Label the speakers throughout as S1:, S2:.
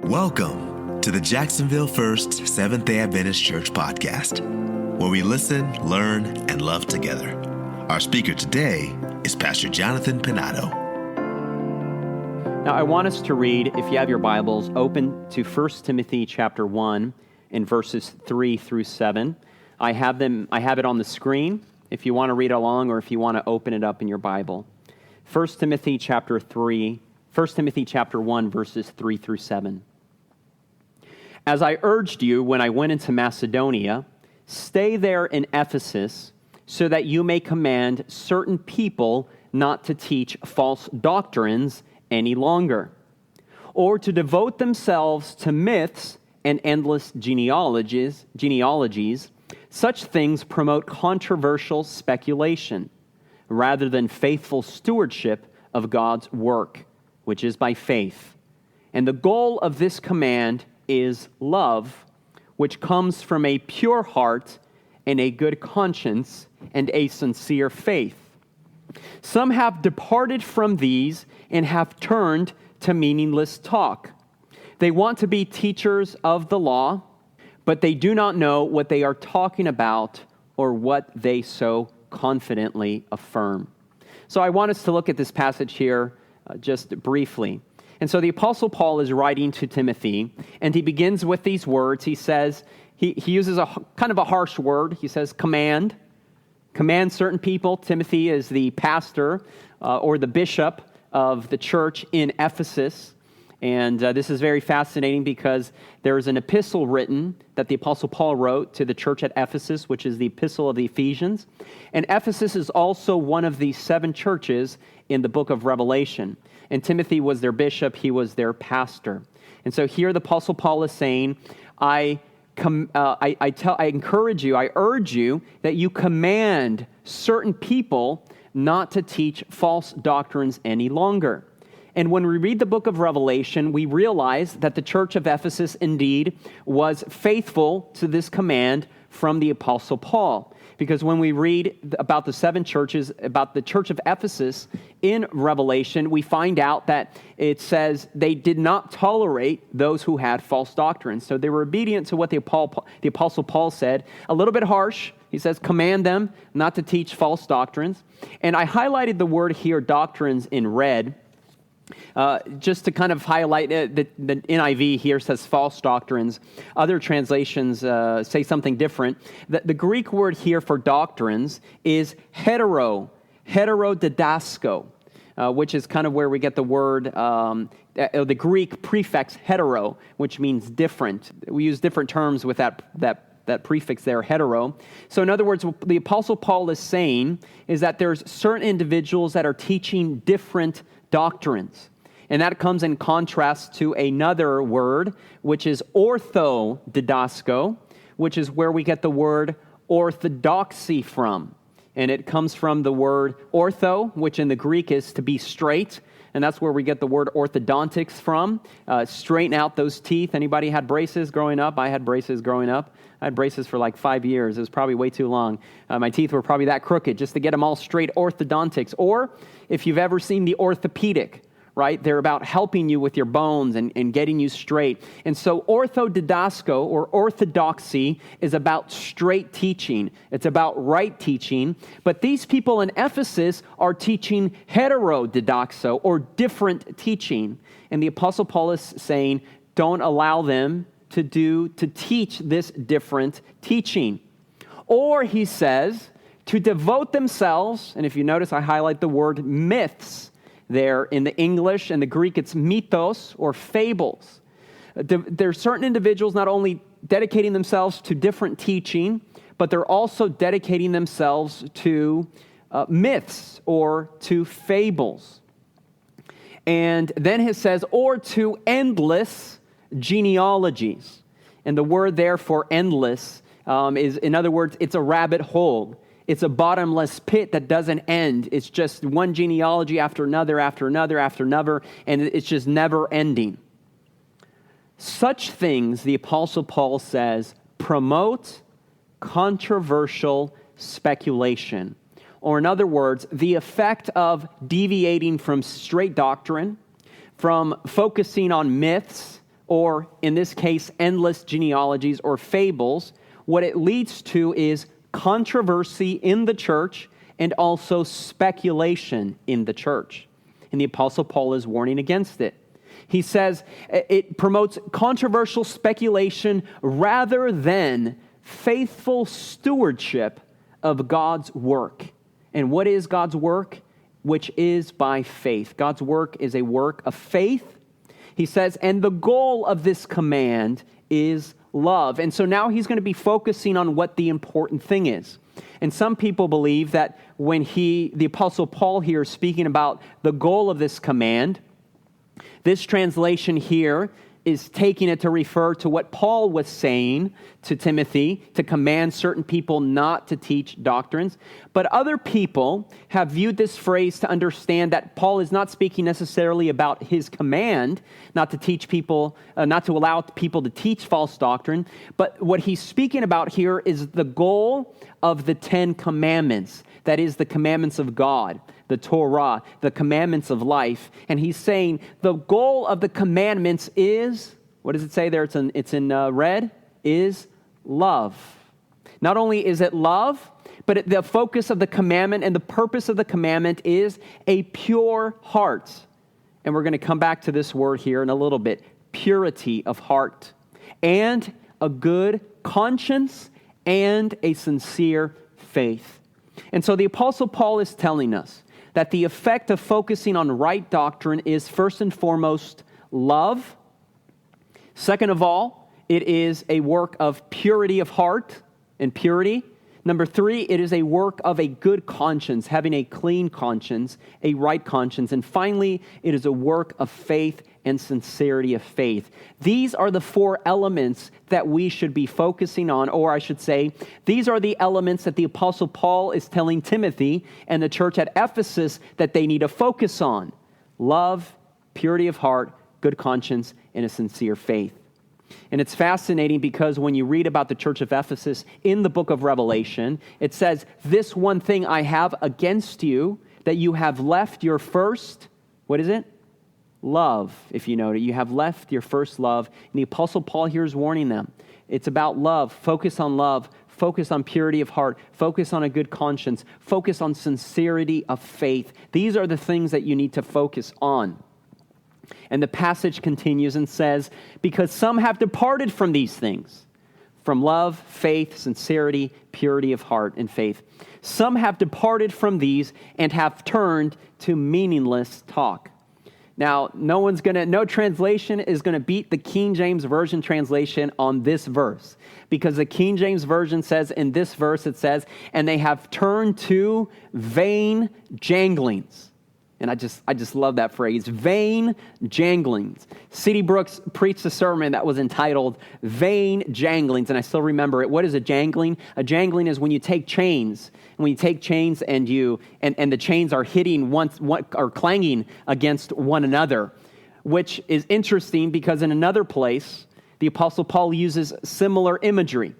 S1: Welcome to the Jacksonville First Seventh-day Adventist Church podcast, where we listen, learn, and love together. Our speaker today is Pastor Jonathan Pinato.
S2: Now, I want us to read, if you have your Bibles, open to 1 Timothy chapter 1 and verses 3 through 7. I have it on the screen if you want to read along or if you want to open it up in your Bible. 1 Timothy chapter 1, verses 3 through 7. As I urged you when I went into Macedonia, stay there in Ephesus so that you may command certain people not to teach false doctrines any longer, or to devote themselves to myths and endless genealogies. Such things promote controversial speculation rather than faithful stewardship of God's work, which is by faith. And the goal of this command is love, which comes from a pure heart and a good conscience and a sincere faith. Some have departed from these and have turned to meaningless talk. They want to be teachers of the law, but they do not know what they are talking about or what they so confidently affirm. So I want us to look at this passage here just briefly. And so the Apostle Paul is writing to Timothy, and he begins with these words. He says, he uses a kind of a harsh word. He says, command certain people. Timothy is the pastor or the bishop of the church in Ephesus. And this is very fascinating because there is an epistle written that the Apostle Paul wrote to the church at Ephesus, which is the epistle of the Ephesians. And Ephesus is also one of the 7 churches in the book of Revelation. And Timothy was their bishop, he was their pastor. And so here the Apostle Paul is saying, I encourage you, I urge you that you command certain people not to teach false doctrines any longer. And when we read the book of Revelation, we realize that the church of Ephesus indeed was faithful to this command from the Apostle Paul. Because when we read about the 7 churches, about the church of Ephesus in Revelation, we find out that it says they did not tolerate those who had false doctrines. So they were obedient to what the Apostle Paul said. A little bit harsh. He says, command them not to teach false doctrines. And I highlighted the word here, doctrines, in red. Just to kind of highlight it, the NIV here says false doctrines. Other translations say something different. The Greek word here for doctrines is heterodidasko, which is kind of where we get the word, the Greek prefix hetero, which means different. We use different terms with that prefix there, hetero. So in other words, what the Apostle Paul is saying is that there's certain individuals that are teaching different doctrines. And that comes in contrast to another word, which is orthodidasko, which is where we get the word orthodoxy from. And it comes from the word ortho, which in the Greek is to be straight. And that's where we get the word orthodontics from. Straighten out those teeth. Anybody had braces growing up? I had braces growing up. I had braces for like 5 years. It was probably way too long. My teeth were probably that crooked just to get them all straight, orthodontics. Or if you've ever seen the orthopedic, right? They're about helping you with your bones and getting you straight. And so orthodidasko or orthodoxy is about straight teaching. It's about right teaching. But these people in Ephesus are teaching heterodidaxo or different teaching. And the Apostle Paul is saying, don't allow them to teach this different teaching. Or he says, to devote themselves, and if you notice I highlight the word myths there. In the English and the Greek, it's mythos or fables. There are certain individuals not only dedicating themselves to different teaching, but they're also dedicating themselves to myths or to fables. And then it says, or to endless genealogies. And the word there for endless is, in other words, it's a rabbit hole. It's a bottomless pit that doesn't end. It's just one genealogy after another, after another, after another, and it's just never ending. Such things, the Apostle Paul says, promote controversial speculation. Or in other words, the effect of deviating from straight doctrine, from focusing on myths or in this case, endless genealogies or fables, what it leads to is controversy in the church and also speculation in the church. And the Apostle Paul is warning against it. He says it promotes controversial speculation rather than faithful stewardship of God's work. And what is God's work? Which is by faith. God's work is a work of faith. He says, and the goal of this command is love. And so now he's going to be focusing on what the important thing is. And some people believe that when the Apostle Paul here is speaking about the goal of this command, this translation here is taking it to refer to what Paul was saying to Timothy, to command certain people not to teach doctrines. But other people have viewed this phrase to understand that Paul is not speaking necessarily about his command not to teach people, not to allow people to teach false doctrine, but what he's speaking about here is the goal of the 10 commandments. That is the commandments of God, the Torah, the commandments of life. And he's saying the goal of the commandments is, what does it say there? It's in red, is love. Not only is it love, but the focus of the commandment and the purpose of the commandment is a pure heart. And we're going to come back to this word here in a little bit. Purity of heart and a good conscience and a sincere faith. And so the Apostle Paul is telling us that the effect of focusing on right doctrine is first and foremost love. Second of all, it is a work of purity of heart and purity. Number 3, it is a work of a good conscience, having a clean conscience, a right conscience. And finally, it is a work of faith and sincerity of faith. These are the 4 elements that we should be focusing on, or I should say, these are the elements that the Apostle Paul is telling Timothy and the church at Ephesus that they need to focus on. Love, purity of heart, good conscience, and a sincere faith. And it's fascinating because when you read about the church of Ephesus in the book of Revelation, it says, this one thing I have against you, that you have left your first, what is it? Love, if you know it. You have left your first love. And the Apostle Paul here is warning them. It's about love. Focus on love. Focus on purity of heart. Focus on a good conscience. Focus on sincerity of faith. These are the things that you need to focus on. And the passage continues and says, because some have departed from these things, from love, faith, sincerity, purity of heart, and faith. Some have departed from these and have turned to meaningless talk. Now, no translation is going to beat the King James Version translation on this verse, because the King James Version says in this verse, it says, and they have turned to vain janglings. And I just love that phrase, vain janglings. C.D. Brooks preached a sermon that was entitled Vain Janglings, and I still remember it. What is a jangling? A jangling is when you take chains, and the chains are hitting or clanging against one another, which is interesting because in another place, the Apostle Paul uses similar imagery.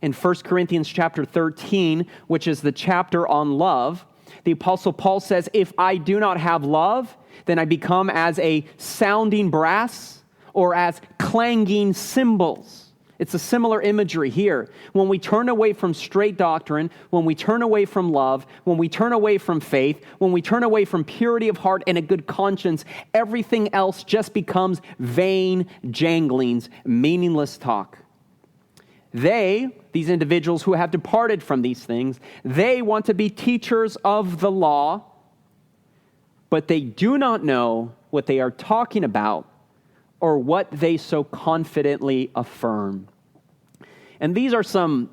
S2: In 1 Corinthians chapter 13, which is the chapter on love, the Apostle Paul says, if I do not have love, then I become as a sounding brass or as clanging cymbals. It's a similar imagery here. When we turn away from straight doctrine, when we turn away from love, when we turn away from faith, when we turn away from purity of heart and a good conscience, everything else just becomes vain janglings, meaningless talk. These individuals who have departed from these things, they want to be teachers of the law, but they do not know what they are talking about or what they so confidently affirm. And these are some,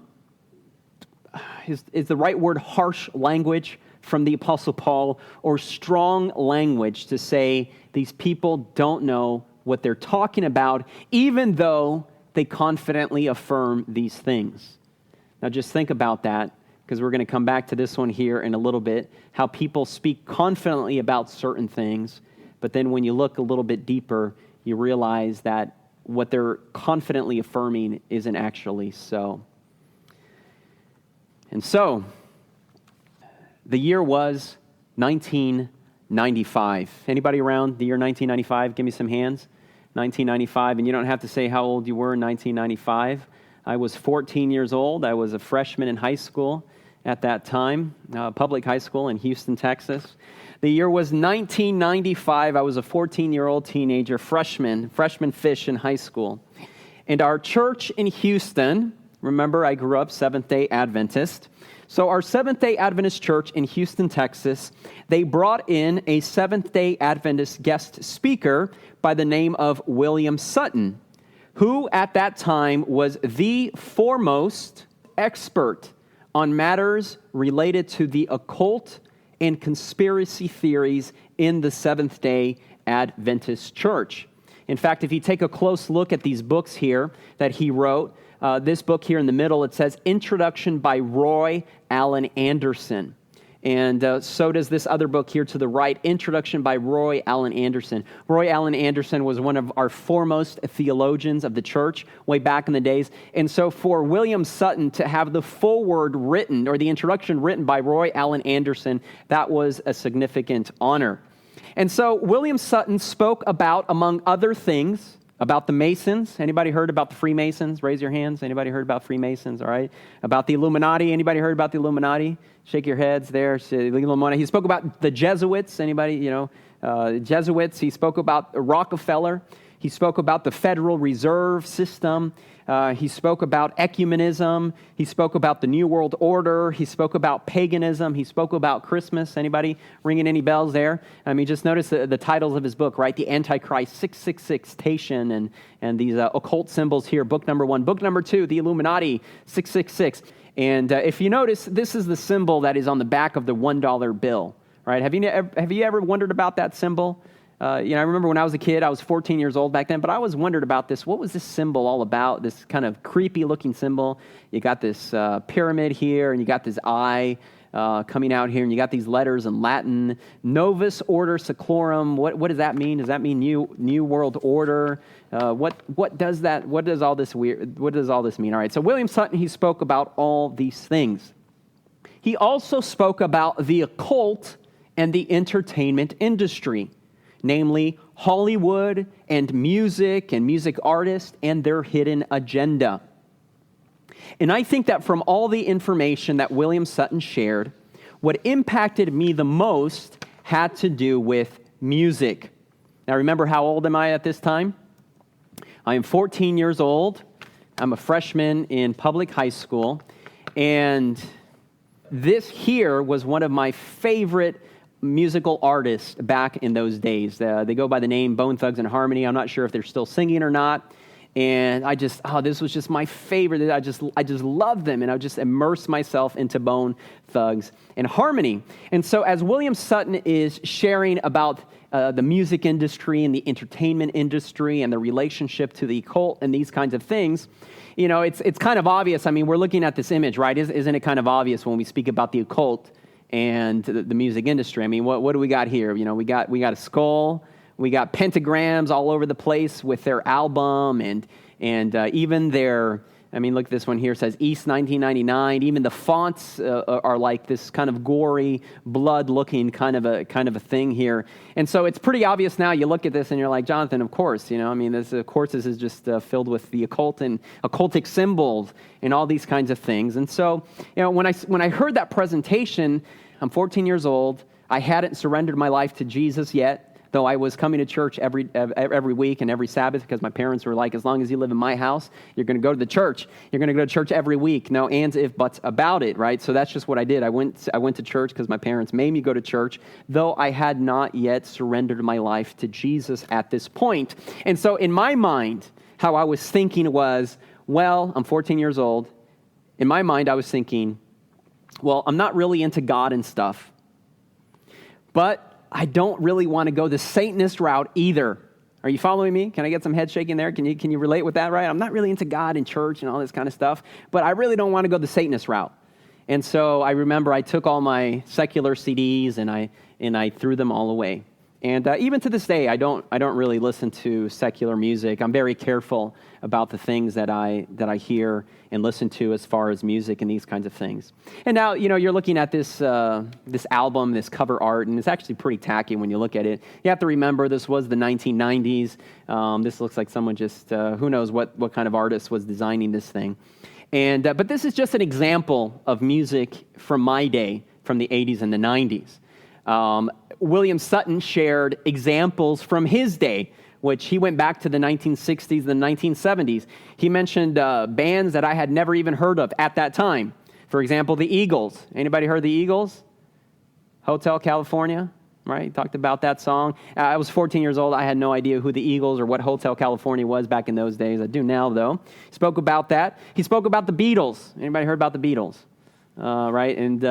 S2: is the right word harsh language from the Apostle Paul, or strong language to say these people don't know what they're talking about, even though they confidently affirm these things. Now just think about that, because we're going to come back to this one here in a little bit, how people speak confidently about certain things, but then when you look a little bit deeper, you realize that what they're confidently affirming isn't actually so. And so, the year was 1995. Anybody around the year 1995? Give me some hands. 1995, and you don't have to say how old you were in 1995. I was 14 years old. I was a freshman in high school at that time, public high school in Houston, Texas. The year was 1995. I was a 14-year-old teenager, freshman fish in high school. And our church in Houston, remember I grew up Seventh-day Adventist. So our Seventh-day Adventist church in Houston, Texas, they brought in a Seventh-day Adventist guest speaker by the name of William Sutton, who at that time was the foremost expert on matters related to the occult and conspiracy theories in the Seventh-day Adventist church. In fact, if you take a close look at these books here that he wrote, this book here in the middle, it says Introduction by Roy Allen Anderson. And so does this other book here to the right, Introduction by Roy Allen Anderson. Roy Allen Anderson was one of our foremost theologians of the church way back in the days. And so for William Sutton to have the foreword written, or the introduction written by Roy Allen Anderson, that was a significant honor. And so William Sutton spoke about, among other things, about the Masons. Anybody heard about the Freemasons? Raise your hands. Anybody heard about Freemasons? All right. About the Illuminati. Anybody heard about the Illuminati? Shake your heads there. The Illuminati. He spoke about the Jesuits. Anybody, Jesuits. He spoke about Rockefeller. He spoke about the Federal Reserve System. He spoke about ecumenism. He spoke about the New World Order. He spoke about paganism. He spoke about Christmas. Anybody ringing any bells there? I mean, just notice the titles of his book, right? The Antichrist, 666 Tation, and these occult symbols here. Book number 1. Book number 2, the Illuminati, 666. And if you notice, this is the symbol that is on the back of the $1 bill, right? Have you ever wondered about that symbol? I remember when I was a kid, I was 14 years old back then, but I always wondered about this. What was this symbol all about, this kind of creepy-looking symbol? You got this pyramid here, and you got this eye coming out here, and you got these letters in Latin, Novus Order Seclorum. What does that mean? Does that mean New World Order? What does all this mean? All right, so William Sutton, he spoke about all these things. He also spoke about the occult and the entertainment industry, namely Hollywood and music artists and their hidden agenda. And I think that from all the information that William Sutton shared, what impacted me the most had to do with music. Now remember, how old am I at this time? I am 14 years old. I'm a freshman in public high school. And this here was one of my favorite musical artists back in those days. They go by the name Bone Thugs and Harmony. I'm not sure if they're still singing or not. And this was just my favorite. I just loved them, and I would just immerse myself into Bone Thugs and Harmony. And so as William Sutton is sharing about the music industry and the entertainment industry and the relationship to the occult and these kinds of things, it's kind of obvious. I mean, we're looking at this image, right? Isn't it kind of obvious when we speak about the occult and the music industry? I mean, what do we got here? We got a skull. We got pentagrams all over the place with their album and even their, I mean, look, this one here says East 1999. Even the fonts are like this kind of gory, blood-looking kind of a thing here. And so it's pretty obvious now. You look at this and you're like, Jonathan, of course, this is just filled with the occult and occultic symbols and all these kinds of things. And so, when I heard that presentation, I'm 14 years old. I hadn't surrendered my life to Jesus yet, though I was coming to church every week and every Sabbath because my parents were like, as long as you live in my house, you're going to go to the church. You're going to go to church every week. No ands, if, buts about it, right? So that's just what I did. I went to church because my parents made me go to church, though I had not yet surrendered my life to Jesus at this point. And so in my mind, how I was thinking was, well, I'm 14 years old. In my mind, I was thinking, well, I'm not really into God and stuff, but I don't really want to go the Satanist route either. Are you following me? Can I get some head shaking there? Can you relate with that, right? I'm not really into God and church and all this kind of stuff, but I really don't want to go the Satanist route. And so I remember I took all my secular CDs and I threw them all away. And even to this day, I don't really listen to secular music. I'm very careful about the things that I hear and listen to as far as music and these kinds of things. And now, you're looking at this album, this cover art, and it's actually pretty tacky when you look at it. You have to remember this was the 1990s. This looks like someone just, who knows what kind of artist was designing this thing. And but this is just an example of music from my day, from the 80s and the 90s. William Sutton shared examples from his day, which he went back to the 1960s, the 1970s. He mentioned bands that I had never even heard of at that time. For example, the Eagles. Anybody heard the Eagles? Hotel California, right? He talked about that song. I was 14 years old. I had no idea who the Eagles or what Hotel California was back in those days. I do now, though. He spoke about that. He spoke about the Beatles. Anybody heard about the Beatles? Right, and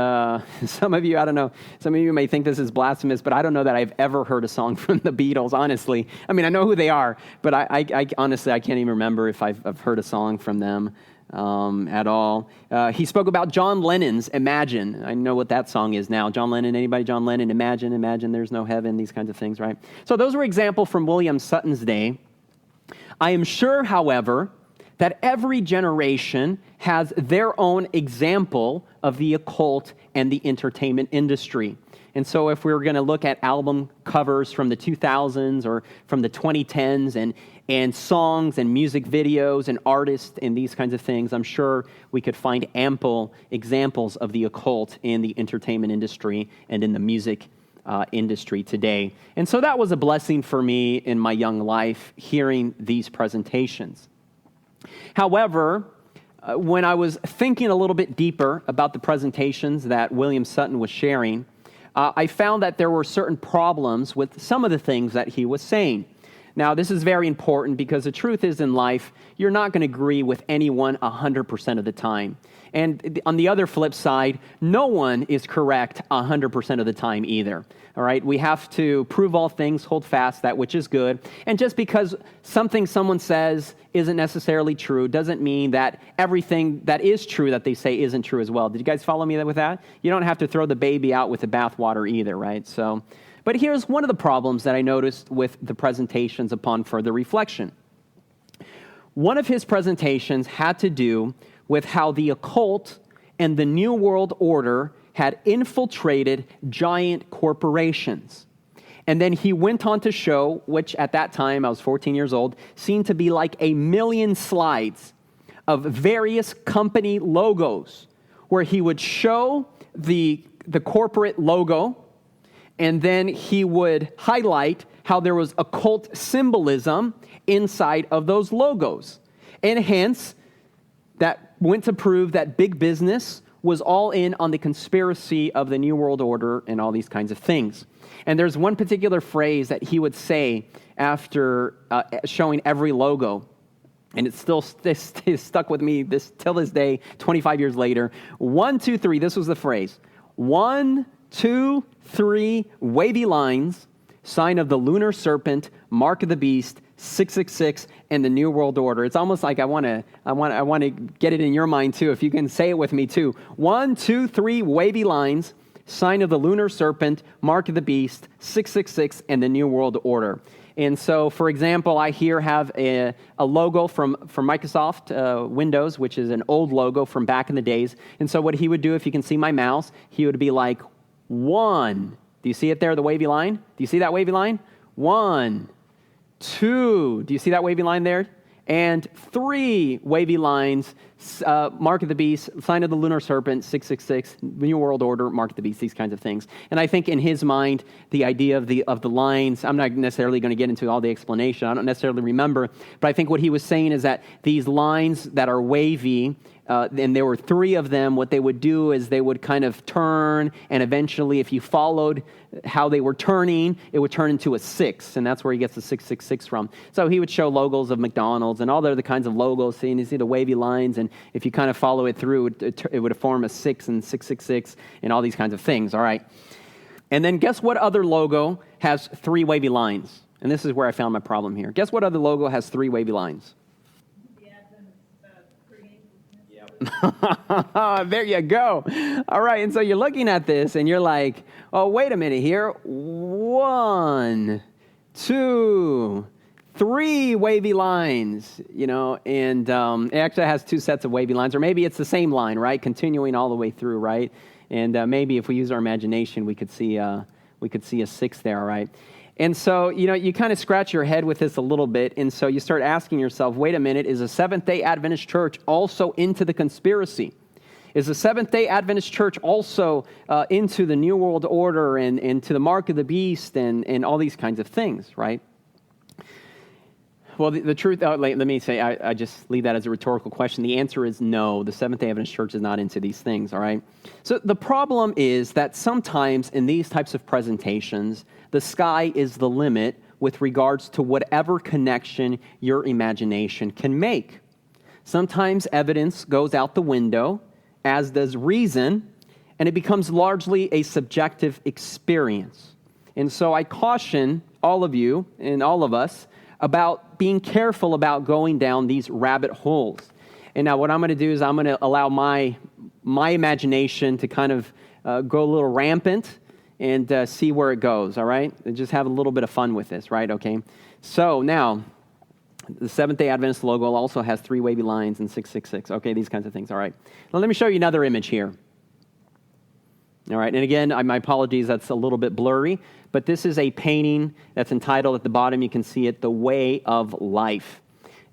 S2: some of you, I don't know, some of you may think this is blasphemous, but I don't know that I've ever heard a song from the Beatles, honestly. I mean, I know who they are, but I honestly, I can't even remember if I've heard a song from them at all. He spoke about John Lennon's Imagine. I know what that song is now. John Lennon, anybody? John Lennon, Imagine, there's no heaven, these kinds of things, right? So those were examples from William Sutton's day. I am sure, however, that every generation has their own example of the occult and the entertainment industry. And so if we were going to look at album covers from the 2000s or from the 2010s and songs and music videos and artists and these kinds of things, I'm sure we could find ample examples of the occult in the entertainment industry and in the music industry today. And so that was a blessing for me in my young life, hearing these presentations. However, when I was thinking a little bit deeper about the presentations that William Sutton was sharing, I found that there were certain problems with some of the things that he was saying. Now, this is very important because the truth is in life, you're not going to agree with anyone 100% of the time. And on the other flip side, no one is correct 100% of the time either. All right, we have to prove all things, hold fast that which is good. And just because something someone says isn't necessarily true doesn't mean that everything that is true that they say isn't true as well. Did you guys follow me with that? You don't have to throw the baby out with the bathwater either, right? So, but here's one of the problems that I noticed with the presentations upon further reflection. One of his presentations had to do with how the occult and the New World Order had infiltrated giant corporations. And then he went on to show, which at that time, I was 14 years old, seemed to be like 1 million slides of various company logos, where he would show the corporate logo, and then he would highlight how there was occult symbolism inside of those logos. And hence, that went to prove that big business was all in on the conspiracy of the New World Order and all these kinds of things. And there's one particular phrase that he would say after showing every logo, and it's still stuck with me till this day, 25 years later. 1, 2, 3, this was the phrase. 1, 2, 3, wavy lines, sign of the lunar serpent, mark of the beast, 666, and the New World Order. It's almost like I want to get it in your mind too. If you can say it with me too. 1, 2, 3, wavy lines, sign of the lunar serpent, mark of the beast, 666, and the New World Order. And so, for example, I here have a logo from Microsoft Windows, which is an old logo from back in the days. And so what he would do, if you can see my mouse, he would be like, 1. Do you see it there, the wavy line? Do you see that wavy line? 1, 2, do you see that wavy line there? And 3 wavy lines, mark of the beast, sign of the lunar serpent, 666, New World Order, mark of the beast, these kinds of things. And I think in his mind, the idea of the lines, I'm not necessarily going to get into all the explanation, I don't necessarily remember, but I think what he was saying is that these lines that are wavy, and there were 3 of them, what they would do is they would kind of turn, and eventually if you followed how they were turning, it would turn into a 6, and that's where he gets the 666 from. So he would show logos of McDonald's and all the other kinds of logos, and you see the wavy lines, and if you kind of follow it through, it would form a 6 and 666 and all these kinds of things, all right? And then guess what other logo has 3 wavy lines? And this is where I found my problem here. Guess what other logo has 3 wavy lines? There you go. All right, and so you're looking at this, and you're like, oh, wait a minute here. 1, 2, 3 wavy lines, and it actually has 2 sets of wavy lines, or maybe it's the same line, right, continuing all the way through, right? And maybe if we use our imagination, we could see a 6 there, right? And so, you kind of scratch your head with this a little bit, and so you start asking yourself, wait a minute, is a Seventh-day Adventist church also into the conspiracy? Is the Seventh-day Adventist church also into the New World Order and to the mark of the beast and all these kinds of things, right? Well, the truth, let me say, I just leave that as a rhetorical question. The answer is no, the Seventh-day Adventist church is not into these things, all right? So the problem is that sometimes in these types of presentations, the sky is the limit with regards to whatever connection your imagination can make. Sometimes evidence goes out the window, as does reason, and it becomes largely a subjective experience. And so I caution all of you and all of us about being careful about going down these rabbit holes. And now what I'm going to do is I'm going to allow my imagination to kind of go a little rampant and see where it goes, all right? And just have a little bit of fun with this, right? Okay. So now, the Seventh-day Adventist logo also has 3 wavy lines and 666. Okay, these kinds of things, all right. Now let me show you another image here. All right, and again, my apologies, that's a little bit blurry, but this is a painting that's entitled, at the bottom you can see it, The Way of Life.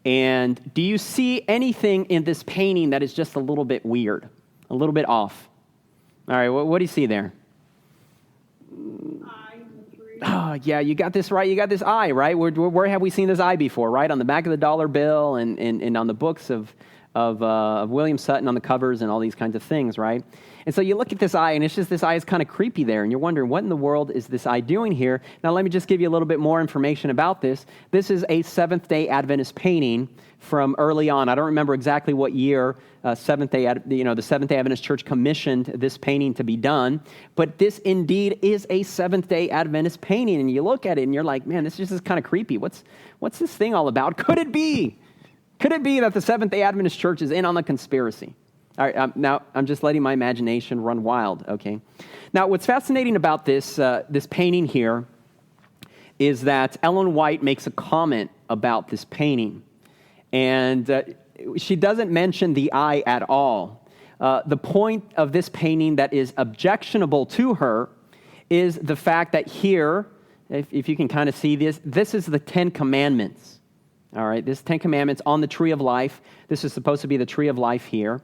S2: And do you see anything in this painting that is just a little bit weird, a little bit off? All right, what do you see there? Oh, yeah, you got this right. You got this eye, right? Where have we seen this eye before, right? On the back of the dollar bill and on the books of William Sutton on the covers and all these kinds of things, right? And so you look at this eye, and it's just this eye is kind of creepy there, and you're wondering, what in the world is this eye doing here? Now, let me just give you a little bit more information about this. This is a Seventh-day Adventist painting from early on. I don't remember exactly what year the Seventh-day Adventist Church commissioned this painting to be done, but this indeed is a Seventh-day Adventist painting, and you look at it, and you're like, man, this just is kind of creepy. What's this thing all about? Could it be that the Seventh-day Adventist Church is in on the conspiracy? All right, now I'm just letting my imagination run wild, okay? Now, what's fascinating about this painting here is that Ellen White makes a comment about this painting, and she doesn't mention the eye at all. The point of this painting that is objectionable to her is the fact that here, if you can kind of see this is the 10 Commandments. All right, this 10 Commandments on the tree of life. This is supposed to be the tree of life here.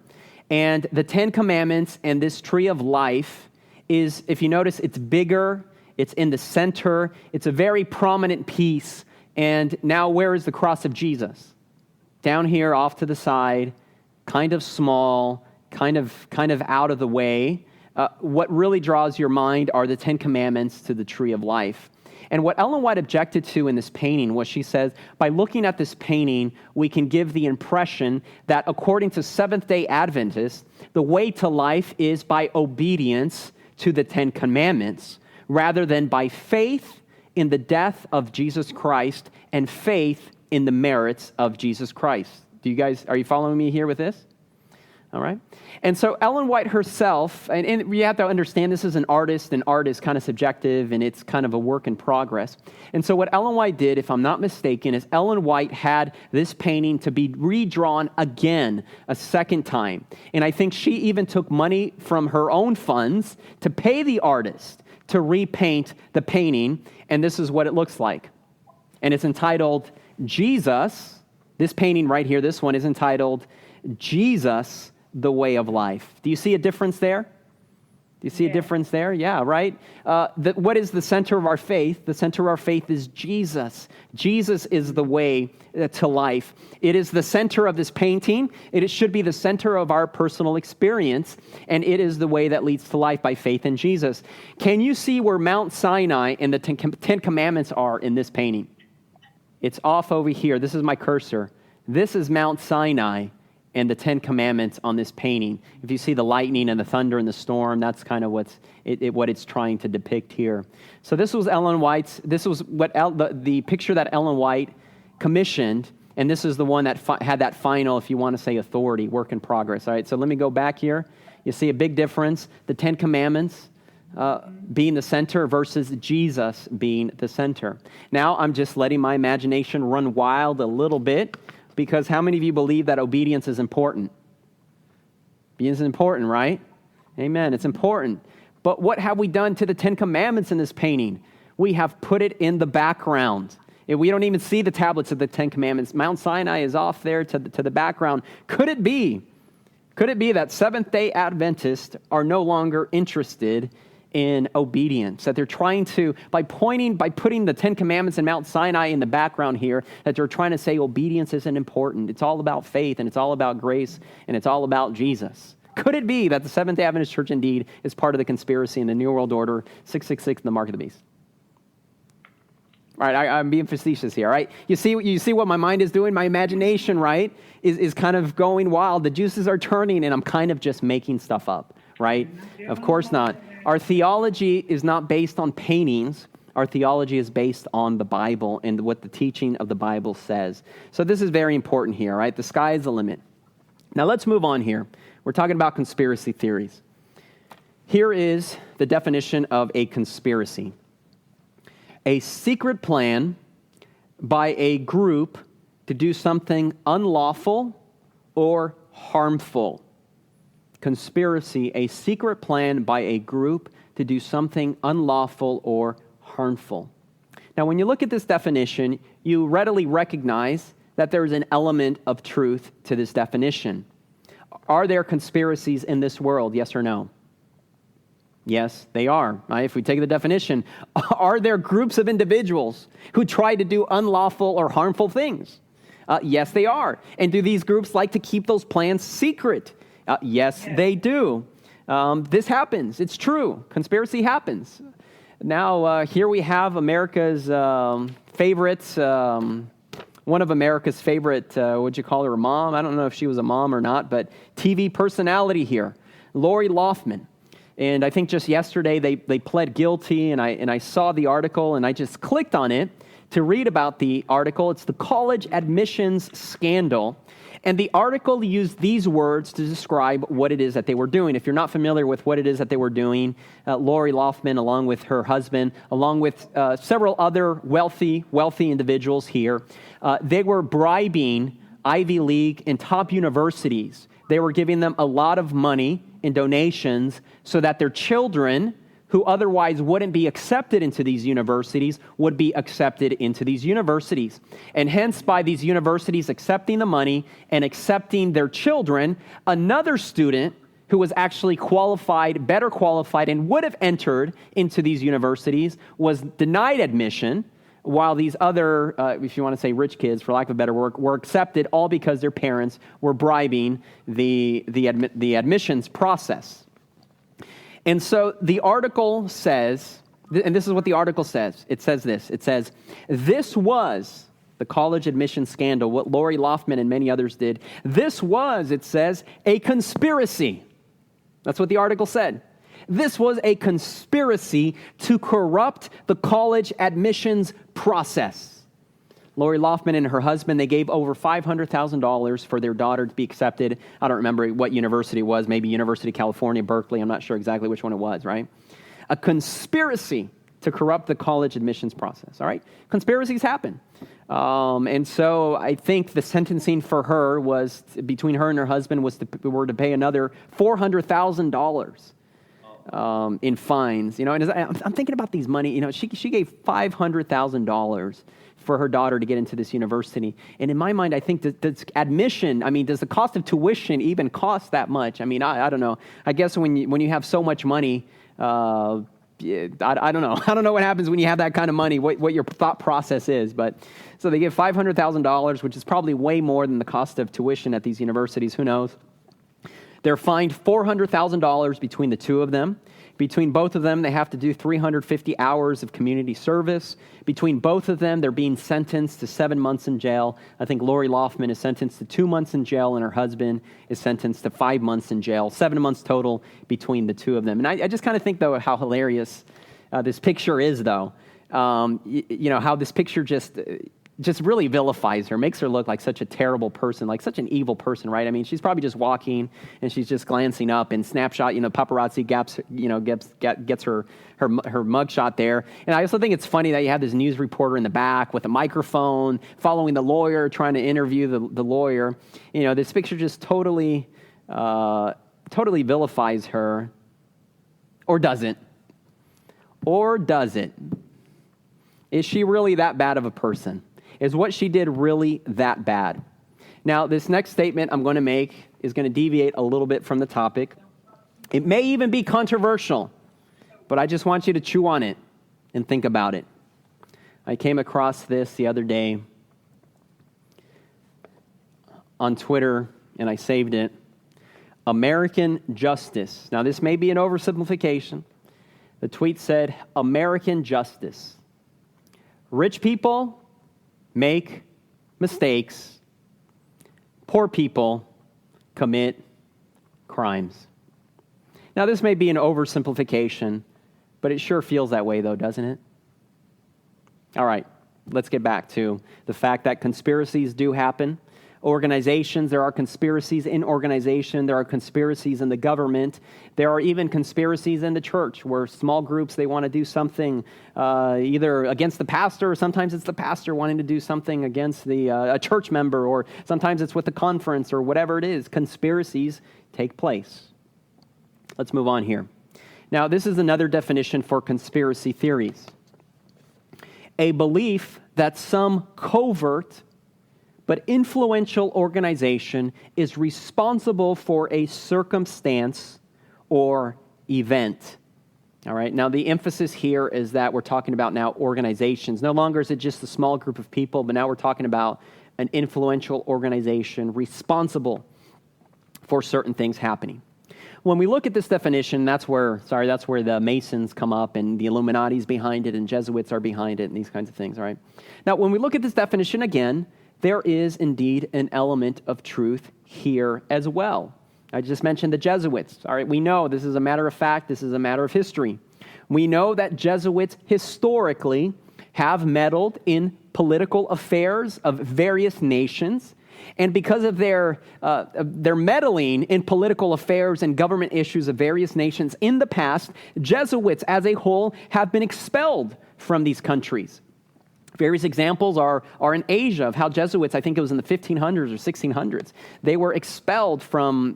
S2: And the 10 Commandments and this tree of life is, if you notice, it's bigger, it's in the center, it's a very prominent piece. And now where is the cross of Jesus? Down here off to the side, kind of small, kind of out of the way. What really draws your mind are the 10 Commandments to the tree of life. And what Ellen White objected to in this painting was, she says, by looking at this painting, we can give the impression that according to Seventh-day Adventists, the way to life is by obedience to the 10 Commandments, rather than by faith in the death of Jesus Christ and faith in the merits of Jesus Christ. Are you following me here with this? All right. And so Ellen White herself, and you have to understand this is an artist, and art is kind of subjective, and it's kind of a work in progress. And so what Ellen White did, if I'm not mistaken, is Ellen White had this painting to be redrawn again a second time. And I think she even took money from her own funds to pay the artist to repaint the painting, and this is what it looks like. And it's entitled Jesus. This painting right here, this one is entitled Jesus, the Way of Life. Do you see a difference there? Do you see a difference there? Yeah, right? What is the center of our faith? The center of our faith is Jesus. Jesus is the way to life. It is the center of this painting. It should be the center of our personal experience, and it is the way that leads to life by faith in Jesus. Can you see where Mount Sinai and the 10 Commandments are in this painting? It's off over here. This is my cursor. This is Mount Sinai and the 10 Commandments on this painting. If you see the lightning and the thunder and the storm, that's kind of what it's trying to depict here. So this was the picture that Ellen White commissioned, And this is the one that had that final, if you want to say, authority, work in progress. All right, so let me go back here. You see a big difference. The Ten Commandments being the center versus Jesus being the center. Now, I'm just letting my imagination run wild a little bit, because how many of you believe that obedience is important? Obedience is important, right? Amen. It's important. But what have we done to the Ten Commandments in this painting? We have put it in the background. We don't even see the tablets of the Ten Commandments. Mount Sinai is off there to the background. Could it be that Seventh-day Adventists are no longer interested in obedience, that they're trying to, by putting the Ten Commandments and Mount Sinai in the background here, that they're trying to say obedience isn't important. It's all about faith, and it's all about grace, and it's all about Jesus. Could it be that the Seventh-day Adventist Church indeed is part of the conspiracy in the New World Order, 666, and the Mark of the Beast? All right, I'm being facetious here, all right? You see what my mind is doing? My imagination, right, is kind of going wild. The juices are turning, and I'm kind of just making stuff up, right? Of course not. Our theology is not based on paintings. Our theology is based on the Bible and what the teaching of the Bible says. So this is very important here, right? The sky is the limit. Now let's move on here. We're talking about conspiracy theories. Here is the definition of a conspiracy. A secret plan by a group to do something unlawful or harmful. Conspiracy, a secret plan by a group to do something unlawful or harmful. Now, when you look at this definition, you readily recognize that there is an element of truth to this definition. Are there conspiracies in this world, yes or no? Yes, they are. Right? If we take the definition, are there groups of individuals who try to do unlawful or harmful things? Yes, they are. And do these groups like to keep those plans secret? Yes, they do. This happens. It's true. Conspiracy happens. Now, here we have America's favorites. One of America's favorite, what'd you call her, a mom? I don't know if she was a mom or not, but TV personality here, Lori Loughlin. And I think just yesterday they pled guilty, and I saw the article, and I just clicked on it to read about the article. It's the college admissions scandal. And the article used these words to describe what it is that they were doing. If you're not familiar with what it is that they were doing, Lori Loughlin, along with her husband, along with several other wealthy individuals here, they were bribing Ivy League and top universities. They were giving them a lot of money in donations so that their children, who otherwise wouldn't be accepted into these universities, would be accepted into these universities. And hence, by these universities accepting the money and accepting their children, another student who was actually qualified, better qualified, and would have entered into these universities was denied admission, while these other, if you want to say rich kids, for lack of a better word, were accepted all because their parents were bribing the admissions process. And so the article says, and this is what the article says. It says this. It says, this was the college admission scandal, what Lori Loughlin and many others did. This was, it says, a conspiracy. That's what the article said. This was a conspiracy to corrupt the college admissions process. Lori Loughlin and her husband, they gave over $500,000 for their daughter to be accepted. I don't remember what university it was, maybe University of California, Berkeley. I'm not sure exactly which one it was, right? A conspiracy to corrupt the college admissions process, all right? Conspiracies happen. And so I think the sentencing for her was, between her and her husband, were to pay another $400,000. In fines, and I'm thinking about these money. She gave $500,000 for her daughter to get into this university, and in my mind, I think does admission. Does the cost of tuition even cost that much? I don't know. I guess when you have so much money, I don't know. I don't know what happens when you have that kind of money. What your thought process is, but so they give $500,000, which is probably way more than the cost of tuition at these universities. Who knows? They're fined $400,000 between the two of them. Between both of them, they have to do 350 hours of community service. Between both of them, they're being sentenced to 7 months in jail. I think Lori Loughlin is sentenced to 2 months in jail, and her husband is sentenced to 5 months in jail. 7 months total between the two of them. And I just kind of think, though, how hilarious this picture is, though. How this picture just just really vilifies her, makes her look like such a terrible person, like such an evil person, right? I mean, she's probably just walking and she's just glancing up and snapshot, paparazzi gets her mugshot there. And I also think it's funny that you have this news reporter in the back with a microphone following the lawyer, trying to interview the lawyer. This picture just totally vilifies her, or doesn't. Or does it? Is she really that bad of a person? Is what she did really that bad? Now, this next statement I'm going to make is going to deviate a little bit from the topic. It may even be controversial, but I just want you to chew on it and think about it. I came across this the other day on Twitter, and I saved it. American justice. Now, this may be an oversimplification. The tweet said, American justice. Rich people make mistakes. Poor people commit crimes. Now, this may be an oversimplification, but it sure feels that way, though, doesn't it? All right, let's get back to the fact that conspiracies do happen. Organizations, there are conspiracies in organization. There are conspiracies in the government. There are even conspiracies in the church where small groups, they want to do something either against the pastor, or sometimes it's the pastor wanting to do something against a church member, or sometimes it's with the conference or whatever it is. Conspiracies take place. Let's move on here. Now, this is another definition for conspiracy theories. A belief that some covert but influential organization is responsible for a circumstance or event. All right, now the emphasis here is that we're talking about now organizations. No longer is it just a small group of people, but now we're talking about an influential organization responsible for certain things happening. When we look at this definition, that's where the Masons come up and the Illuminati's behind it and Jesuits are behind it and these kinds of things, all right? Now, when we look at this definition again, there is indeed an element of truth here as well. I just mentioned the Jesuits. All right, we know this is a matter of fact. This is a matter of history. We know that Jesuits historically have meddled in political affairs of various nations. And because of their meddling in political affairs and government issues of various nations in the past, Jesuits as a whole have been expelled from these countries. Various examples are in Asia of how Jesuits, I think it was in the 1500s or 1600s, they were expelled from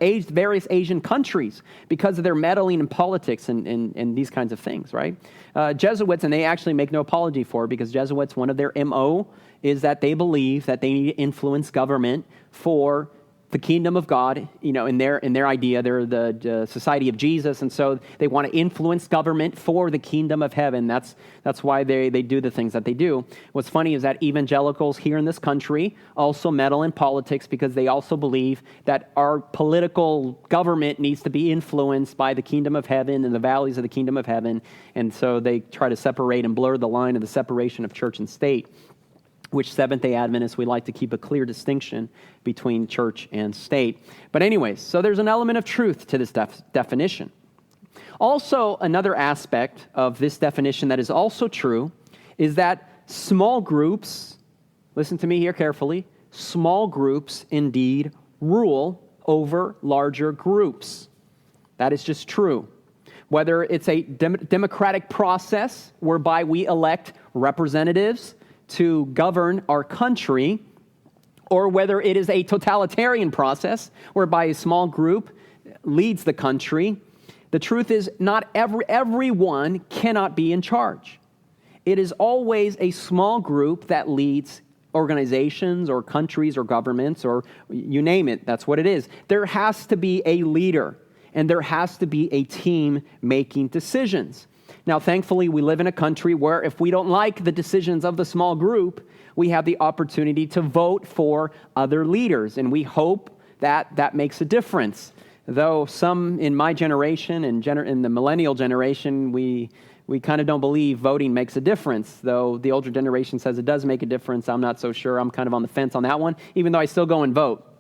S2: various Asian countries because of their meddling in politics and these kinds of things, right? Jesuits, and they actually make no apology for it, because Jesuits, one of their MO is that they believe that they need to influence government for the kingdom of God, in their idea. They're the Society of Jesus, and so they want to influence government for the kingdom of heaven. That's why they do the things that they do. What's funny is that evangelicals here in this country also meddle in politics because they also believe that our political government needs to be influenced by the kingdom of heaven and the values of the kingdom of heaven, and so they try to separate and blur the line of the separation of church and state, which Seventh-day Adventists, we like to keep a clear distinction between church and state. But anyways, so there's an element of truth to this definition. Also, another aspect of this definition that is also true is that small groups, listen to me here carefully, small groups indeed rule over larger groups. That is just true. Whether it's a democratic process whereby we elect representatives to govern our country, or whether it is a totalitarian process whereby a small group leads the country, the truth is not everyone cannot be in charge. It is always a small group that leads organizations or countries or governments, or you name it, that's what it is. There has to be a leader, and there has to be a team making decisions. Now, thankfully, we live in a country where if we don't like the decisions of the small group, we have the opportunity to vote for other leaders, and we hope that that makes a difference. Though some in my generation and in the millennial generation, we kind of don't believe voting makes a difference. Though the older generation says it does make a difference, I'm not so sure. I'm kind of on the fence on that one, even though I still go and vote.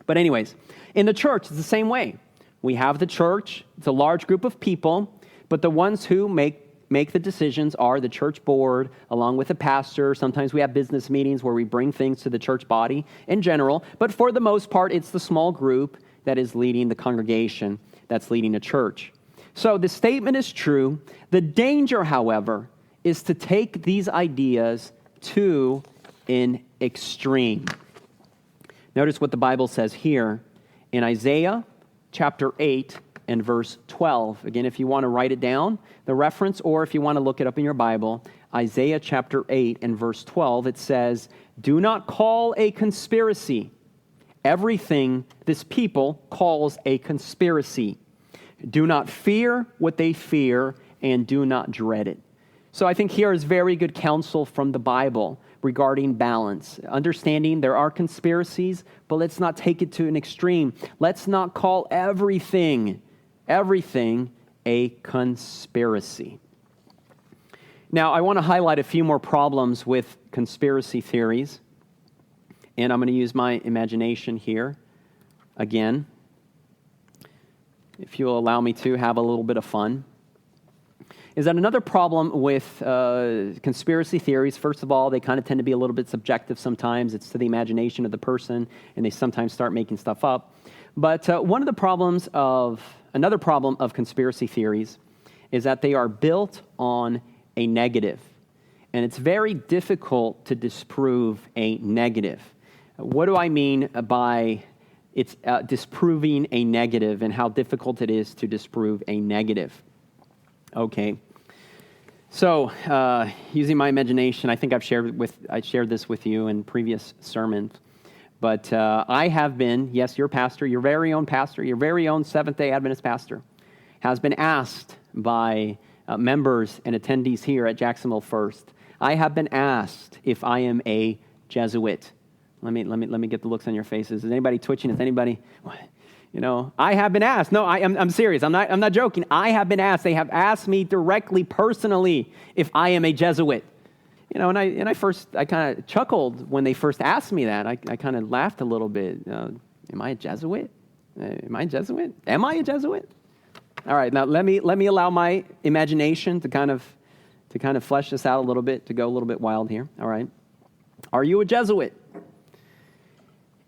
S2: But anyways, in the church, it's the same way. We have the church. It's a large group of people. But the ones who make make the decisions are the church board, along with the pastor. Sometimes we have business meetings where we bring things to the church body in general. But for the most part, it's the small group that is leading the congregation, that's leading a church. So the statement is true. The danger, however, is to take these ideas to an extreme. Notice what the Bible says here in Isaiah chapter 8 and verse 12. Again, if you want to write it down, the reference, or if you want to look it up in your Bible, Isaiah chapter 8 and verse 12, it says, "Do not call a conspiracy everything this people calls a conspiracy. Do not fear what they fear, and do not dread it." So I think here is very good counsel from the Bible regarding balance. Understanding there are conspiracies, but let's not take it to an extreme. Let's not call everything a conspiracy. Now, I want to highlight a few more problems with conspiracy theories, and I'm going to use my imagination here again, if you'll allow me to have a little bit of fun. Is that another problem with conspiracy theories? First of all, they kind of tend to be a little bit subjective sometimes. It's to the imagination of the person, and they sometimes start making stuff up. But another problem of conspiracy theories is that they are built on a negative. And it's very difficult to disprove a negative. What do I mean by it's disproving a negative, and how difficult it is to disprove a negative? Okay, so using my imagination, I think I shared this with you in previous sermons, but I have been, yes, your pastor, your very own Seventh-day Adventist pastor, has been asked by members and attendees here at Jacksonville First. I have been asked if I am a Jesuit. Let me get the looks on your faces. Is anybody twitching? Is anybody? You know, I have been asked. No, I'm serious. I'm not joking. I have been asked. They have asked me directly, personally, if I am a Jesuit. You know, and I kind of chuckled when they first asked me that. I kind of laughed a little bit. Am I a Jesuit? Am I a Jesuit? Am I a Jesuit? All right. Now let me allow my imagination to kind of flesh this out a little bit, to go a little bit wild here. All right. Are you a Jesuit?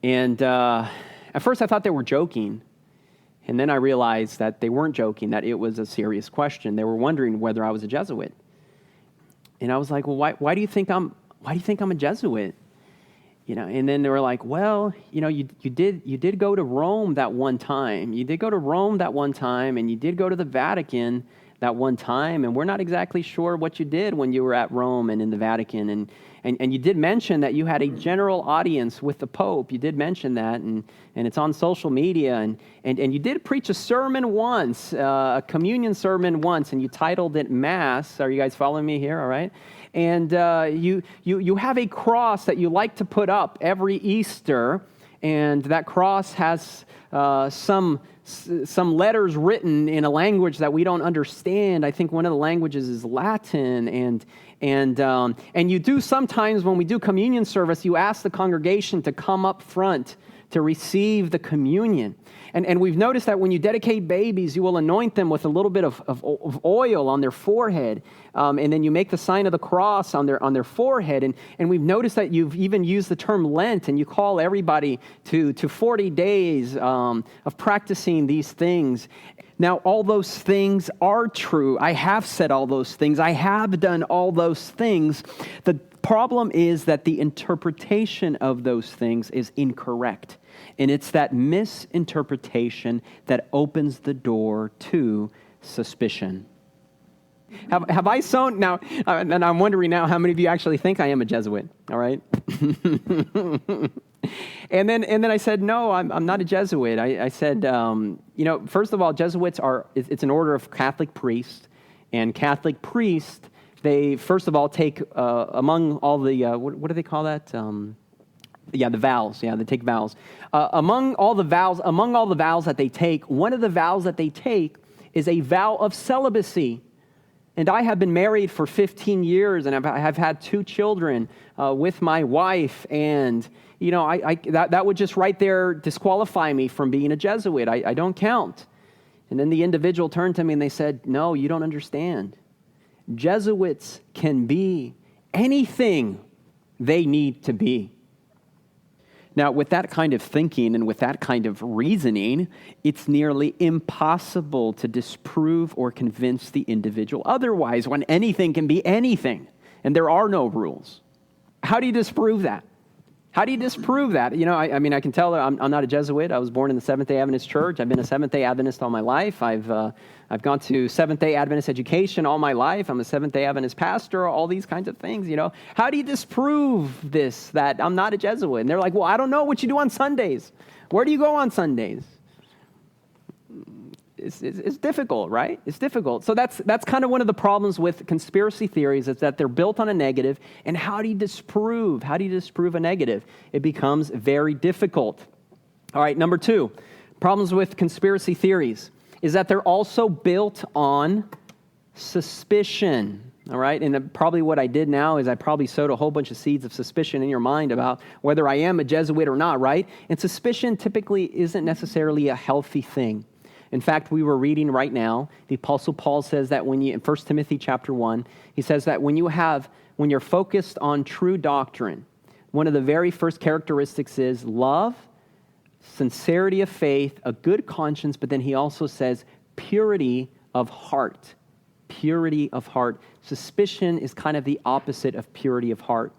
S2: And at first, I thought they were joking, and then I realized that they weren't joking, that it was a serious question. They were wondering whether I was a Jesuit. And I was like, well, why do you think I'm a Jesuit? You know, and then they were like, well, you know, you did go to Rome that one time. You did go to Rome that one time, and you did go to the Vatican that one time, and we're not exactly sure what you did when you were at Rome and in the Vatican. And you did mention that you had a general audience with the Pope. You did mention that, and it's on social media. And you did preach a sermon once, a communion sermon once, and you titled it Mass. Are you guys following me here? All right. And you have a cross that you like to put up every Easter, and that cross has some letters written in a language that we don't understand. I think one of the languages is Latin, and you do sometimes when we do communion service, you ask the congregation to come up front to receive the communion. And we've noticed that when you dedicate babies, you will anoint them with a little bit of oil on their forehead, and then you make the sign of the cross on their forehead. And we've noticed that you've even used the term Lent, and you call everybody to 40 days of practicing these things. Now, all those things are true. I have said all those things. I have done all those things. The problem is that the interpretation of those things is incorrect. And it's that misinterpretation that opens the door to suspicion. Have I sown now? And I'm wondering now how many of you actually think I am a Jesuit. All right. And then I said, no, I'm not a Jesuit. I said, first of all, Jesuits it's an order of Catholic priests, and Catholic priests, they first of all take among all the what do they call that? The vows. Yeah, they take vows. Among all the vows that they take, one of the vows that they take is a vow of celibacy. And I have been married for 15 years, and I've had 2 children with my wife, and that would just right there disqualify me from being a Jesuit. I don't count. And then the individual turned to me and they said, no, you don't understand. Jesuits can be anything they need to be. Now, with that kind of thinking and with that kind of reasoning, it's nearly impossible to disprove or convince the individual otherwise when anything can be anything and there are no rules. How do you disprove that? How do you disprove that? You know, I mean, I can tell I'm not a Jesuit. I was born in the Seventh-day Adventist Church. I've been a Seventh-day Adventist all my life. I've gone to Seventh-day Adventist education all my life. I'm a Seventh-day Adventist pastor, all these kinds of things, you know. How do you disprove this, that I'm not a Jesuit? And they're like, well, I don't know what you do on Sundays. Where do you go on Sundays? It's difficult, right? It's difficult. So that's kind of one of the problems with conspiracy theories is that they're built on a negative. And how do you disprove? How do you disprove a negative? It becomes very difficult. All right, number 2, problems with conspiracy theories is that they're also built on suspicion. All right, and probably what I did now is I probably sowed a whole bunch of seeds of suspicion in your mind about whether I am a Jesuit or not, right? And suspicion typically isn't necessarily a healthy thing. In fact, we were reading right now, the Apostle Paul says that when you, in 1 Timothy chapter 1, he says that when you're focused on true doctrine, one of the very first characteristics is love, sincerity of faith, a good conscience, but then he also says purity of heart. Purity of heart. Suspicion is kind of the opposite of purity of heart.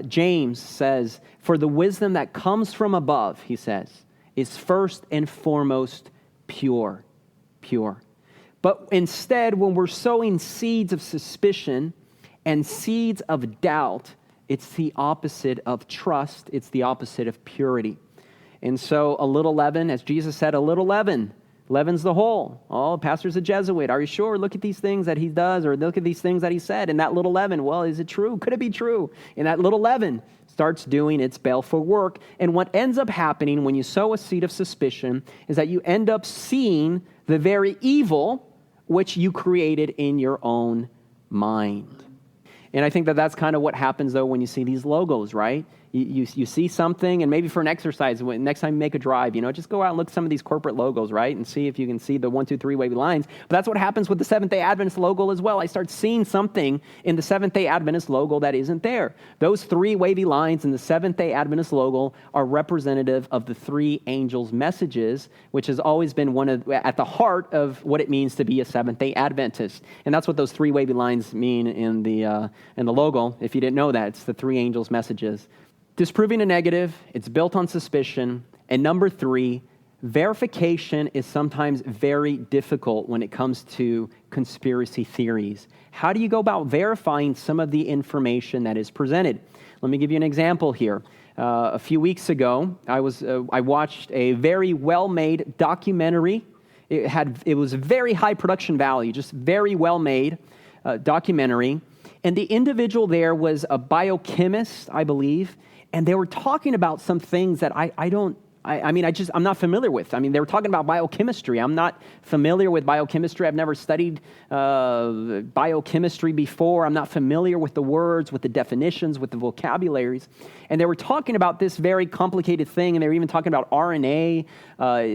S2: James says, for the wisdom that comes from above, he says, is first and foremost pure. But instead, when we're sowing seeds of suspicion and seeds of doubt, it's the opposite of trust. It's the opposite of purity. And so a little leaven, as Jesus said, a little leaven leavens the whole. Oh, pastor's a Jesuit. Are you sure? Look at these things that he does, or look at these things that he said. And that little leaven, well, is it true? Could it be true? And that little leaven starts doing its baleful work. And what ends up happening when you sow a seed of suspicion is that you end up seeing the very evil which you created in your own mind. And I think that that's kind of what happens, though, when you see these logos, right? You see something, and maybe for an exercise, next time you make a drive, just go out and look at some of these corporate logos, right? And see if you can see the 1, 2, 3 wavy lines. But that's what happens with the Seventh-day Adventist logo as well. I start seeing something in the Seventh-day Adventist logo that isn't there. Those 3 wavy lines in the Seventh-day Adventist logo are representative of the 3 angels' messages, which has always been at the heart of what it means to be a Seventh-day Adventist. And that's what those 3 wavy lines mean in the logo. If you didn't know that, it's the 3 angels' messages. Disproving a negative, it's built on suspicion. And number 3, verification is sometimes very difficult when it comes to conspiracy theories. How do you go about verifying some of the information that is presented? Let me give you an example here. A few weeks ago, I watched a very well-made documentary. It was very high production value, just very well-made documentary. And the individual there was a biochemist, I believe. And they were talking about some things that I'm not familiar with. I mean, they were talking about biochemistry. I'm not familiar with biochemistry. I've never studied biochemistry before. I'm not familiar with the words, with the definitions, with the vocabularies. And they were talking about this very complicated thing, and they were even talking about RNA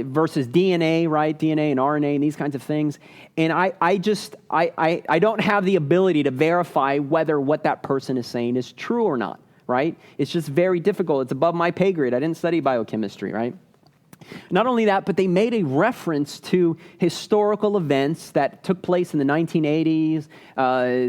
S2: versus DNA, right? DNA and RNA and these kinds of things. And I don't have the ability to verify whether what that person is saying is true or not. Right? It's just very difficult. It's above my pay grade. I didn't study biochemistry, right? Not only that, but they made a reference to historical events that took place in the 1980s.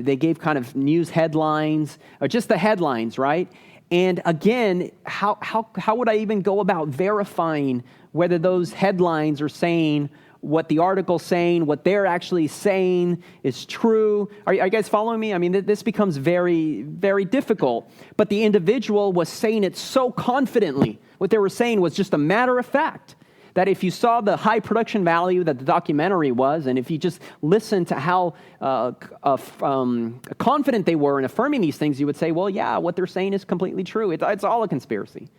S2: They gave kind of news headlines, or just the headlines, right? And again, how would I even go about verifying whether those headlines are saying what the article's saying, what they're actually saying is true? Are you guys following me? I mean, this becomes very, very difficult. But the individual was saying it so confidently. What they were saying was just a matter of fact. That if you saw the high production value that the documentary was, and if you just listened to how confident they were in affirming these things, you would say, well, yeah, what they're saying is completely true. It's all a conspiracy.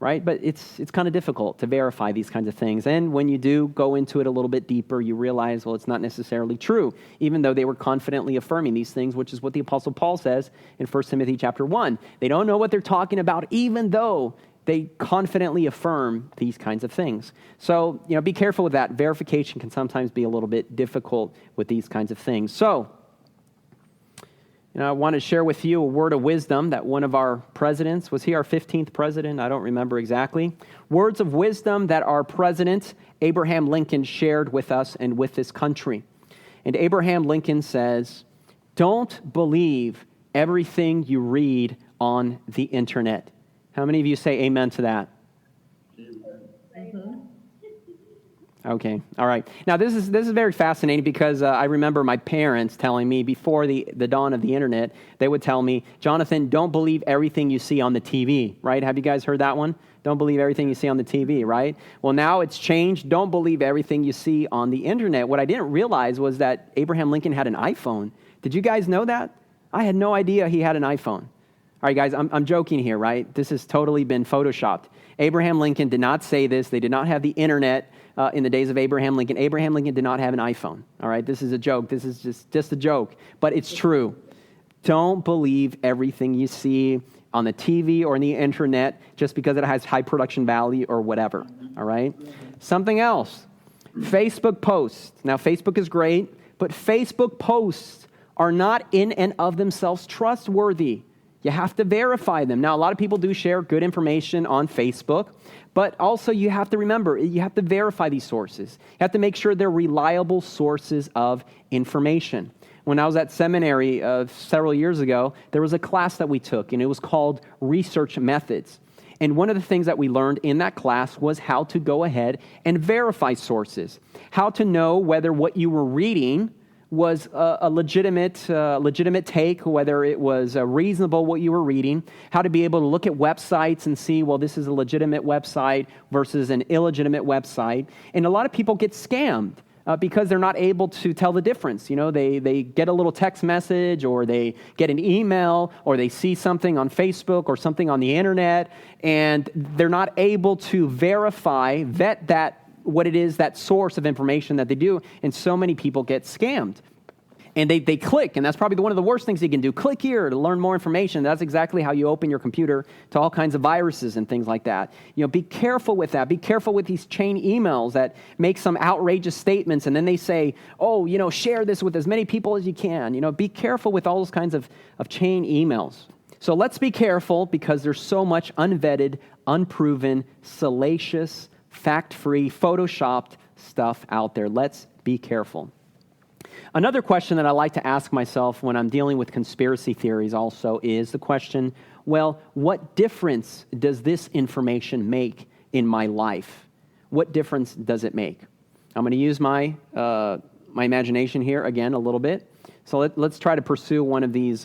S2: Right? But it's kind of difficult to verify these kinds of things. And when you do go into it a little bit deeper, you realize, well, it's not necessarily true, even though they were confidently affirming these things, which is what the Apostle Paul says in 1 Timothy chapter 1. They don't know what they're talking about, even though they confidently affirm these kinds of things. So, be careful with that. Verification can sometimes be a little bit difficult with these kinds of things. So, I want to share with you a word of wisdom that one of our presidents, was he our 15th president? I don't remember exactly. Words of wisdom that our president, Abraham Lincoln, shared with us and with this country. And Abraham Lincoln says, don't believe everything you read on the internet. How many of you say amen to that? Okay, all right. Now, this is very fascinating because I remember my parents telling me before the dawn of the internet, they would tell me, Jonathan, don't believe everything you see on the TV, right? Have you guys heard that one? Don't believe everything you see on the TV, right? Well, now it's changed. Don't believe everything you see on the internet. What I didn't realize was that Abraham Lincoln had an iPhone. Did you guys know that? I had no idea he had an iPhone. All right, guys, I'm joking here, right? This has totally been photoshopped. Abraham Lincoln did not say this. They did not have the internet in the days of Abraham Lincoln. Abraham Lincoln did not have an iPhone. All right, this is a joke. This is just a joke, but it's true. Don't believe everything you see on the TV or on the internet just because it has high production value or whatever. All right, something else. Facebook posts. Now, Facebook is great, but Facebook posts are not in and of themselves trustworthy. You have to verify them. Now, a lot of people do share good information on Facebook, but also you have to remember, you have to verify these sources. You have to make sure they're reliable sources of information. When I was at seminary several years ago, there was a class that we took, and it was called Research Methods. And one of the things that we learned in that class was how to go ahead and verify sources, how to know whether what you were reading was a legitimate take, whether it was reasonable what you were reading, how to be able to look at websites and see, well, this is a legitimate website versus an illegitimate website. And a lot of people get scammed because they're not able to tell the difference. You know, they get a little text message, or they get an email, or they see something on Facebook or something on the internet, and they're not able to vet that what it is, that source of information that they do, and so many people get scammed. And they click, and that's probably one of the worst things you can do. Click here to learn more information. That's exactly how you open your computer to all kinds of viruses and things like that. You know, be careful with that. Be careful with these chain emails that make some outrageous statements, and then they say, oh, you know, share this with as many people as you can. You know, be careful with all those kinds of chain emails. So let's be careful, because there's so much unvetted, unproven, salacious, fact-free, photoshopped stuff out there. Let's be careful. Another question that I like to ask myself when I'm dealing with conspiracy theories also is the question, well, what difference does this information make in my life? What difference does it make? I'm going to use my imagination here again a little bit. So let's try to pursue one of these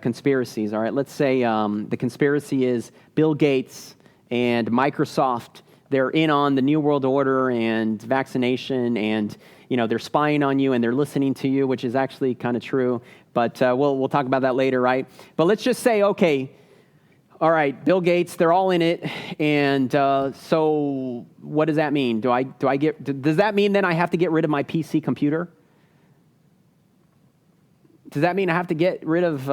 S2: conspiracies. All right, let's say the conspiracy is Bill Gates and Microsoft. They're in on the New World Order and vaccination, and they're spying on you and they're listening to you, which is actually kind of true. But we'll talk about that later, right? But let's just say, okay, all right, Bill Gates, they're all in it, and so what does that mean? Does that mean then I have to get rid of my PC computer? Does that mean I have to get rid of,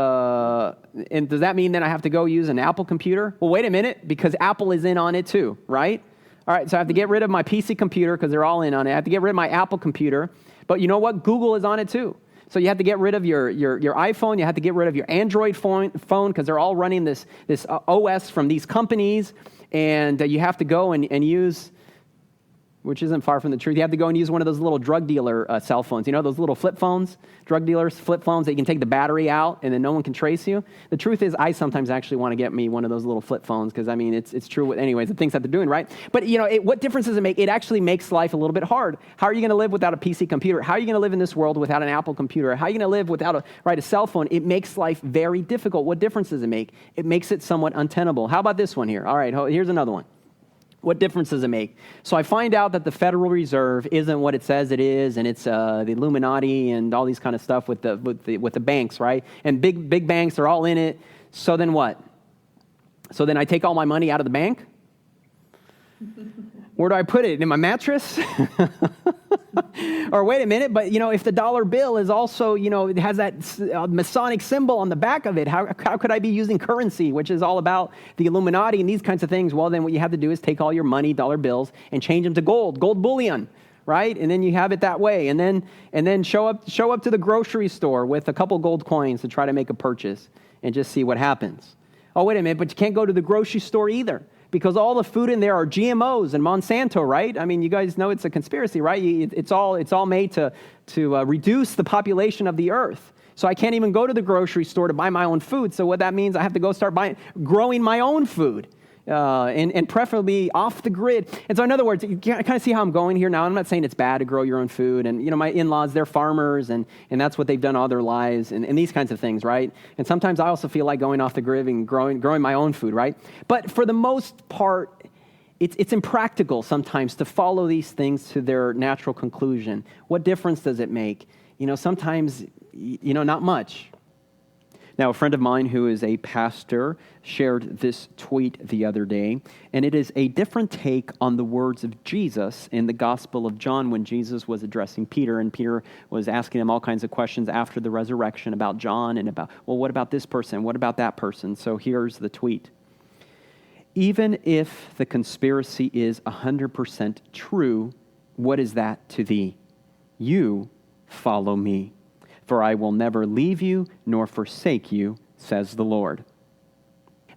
S2: and does that mean then I have to go use an Apple computer? Well, wait a minute, because Apple is in on it too, right? All right, so I have to get rid of my PC computer because they're all in on it. I have to get rid of my Apple computer. But you know what? Google is on it too. So you have to get rid of your iPhone. You have to get rid of your Android phone because they're all running this OS from these companies. And you have to go and use, which isn't far from the truth, you have to go and use one of those little drug dealer cell phones. You know, those little flip phones? Drug dealers, flip phones that you can take the battery out and then no one can trace you. The truth is, I sometimes actually want to get me one of those little flip phones because, I mean, it's true. Anyways, the things that they're doing, right? But, what difference does it make? It actually makes life a little bit hard. How are you going to live without a PC computer? How are you going to live in this world without an Apple computer? How are you going to live without a cell phone? It makes life very difficult. What difference does it make? It makes it somewhat untenable. How about this one here? All right, here's another one. What difference does it make? So I find out that the Federal Reserve isn't what it says it is, and it's the Illuminati and all these kind of stuff with the banks, right? And big banks are all in it. So then what? So then I take all my money out of the bank? Where do I put it? In my mattress? Or wait a minute, but if the dollar bill is also, it has that Masonic symbol on the back of it, how could I be using currency, which is all about the Illuminati and these kinds of things? Well, then what you have to do is take all your money, dollar bills, and change them to gold bullion, right? And then you have it that way. And then show up to the grocery store with a couple gold coins to try to make a purchase and just see what happens. Oh, wait a minute, but you can't go to the grocery store either because all the food in there are GMOs and Monsanto, right? I mean, you guys know it's a conspiracy, right? It's all made to reduce the population of the earth. So I can't even go to the grocery store to buy my own food. So what that means, I have to go start growing my own food. And preferably off the grid. And so in other words, you kind of see how I'm going here now. I'm not saying it's bad to grow your own food. And, my in-laws, they're farmers, and that's what they've done all their lives, and these kinds of things, right? And sometimes I also feel like going off the grid and growing my own food, right? But for the most part, it's impractical sometimes to follow these things to their natural conclusion. What difference does it make? Sometimes, not much. Now, a friend of mine who is a pastor shared this tweet the other day, and it is a different take on the words of Jesus in the Gospel of John when Jesus was addressing Peter, and Peter was asking him all kinds of questions after the resurrection about John and about, well, what about this person? What about that person? So here's the tweet. Even if the conspiracy is 100% true, what is that to thee? You follow me. For I will never leave you nor forsake you, says the Lord.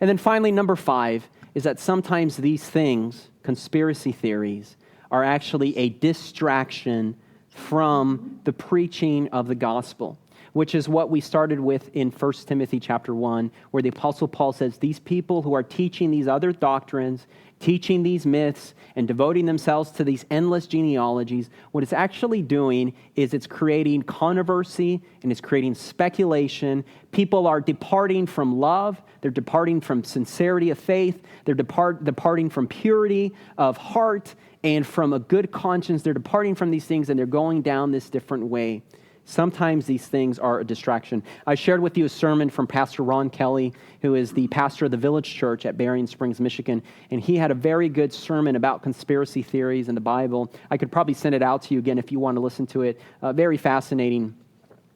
S2: And then finally, number 5 is that sometimes these things, conspiracy theories, are actually a distraction from the preaching of the gospel, which is what we started with in 1 Timothy chapter 1, where the Apostle Paul says, these people who are teaching these other doctrines, teaching these myths, and devoting themselves to these endless genealogies, what it's actually doing is it's creating controversy and it's creating speculation. People are departing from love. They're departing from sincerity of faith. They're departing from purity of heart and from a good conscience. They're departing from these things and they're going down this different way. Sometimes these things are a distraction. I shared with you a sermon from Pastor Ron Kelly, who is the pastor of the Village Church at Berrien Springs, Michigan, and he had a very good sermon about conspiracy theories in the Bible. I could probably send it out to you again if you want to listen to it. Very fascinating,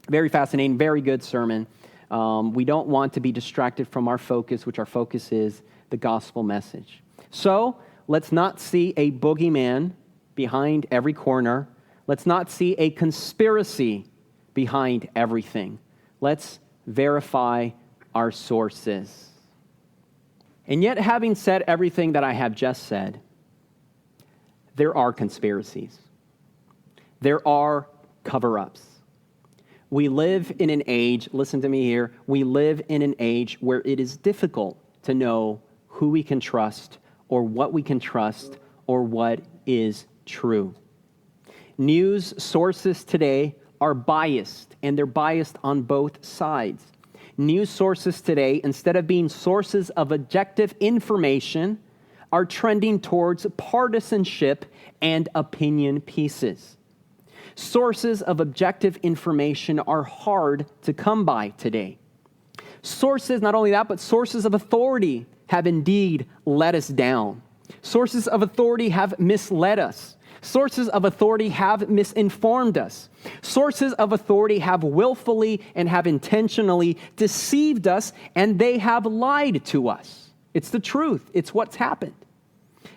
S2: very good sermon. We don't want to be distracted from our focus, which our focus is the gospel message. So let's not see a boogeyman behind every corner. Let's not see a conspiracy behind everything. Let's verify our sources. And yet, having said everything that I have just said, there are conspiracies. There are cover-ups. We live in an age, listen to me here, we live in an age where it is difficult to know who we can trust or what we can trust or what is true. News sources today are biased, and they're biased on both sides. News sources today, instead of being sources of objective information, are trending towards partisanship and opinion pieces. Sources of objective information are hard to come by today. Sources, not only that, but sources of authority have indeed let us down. Sources of authority have misled us. Sources of authority have misinformed us. Sources of authority have willfully and have intentionally deceived us, and they have lied to us. It's the truth. It's what's happened.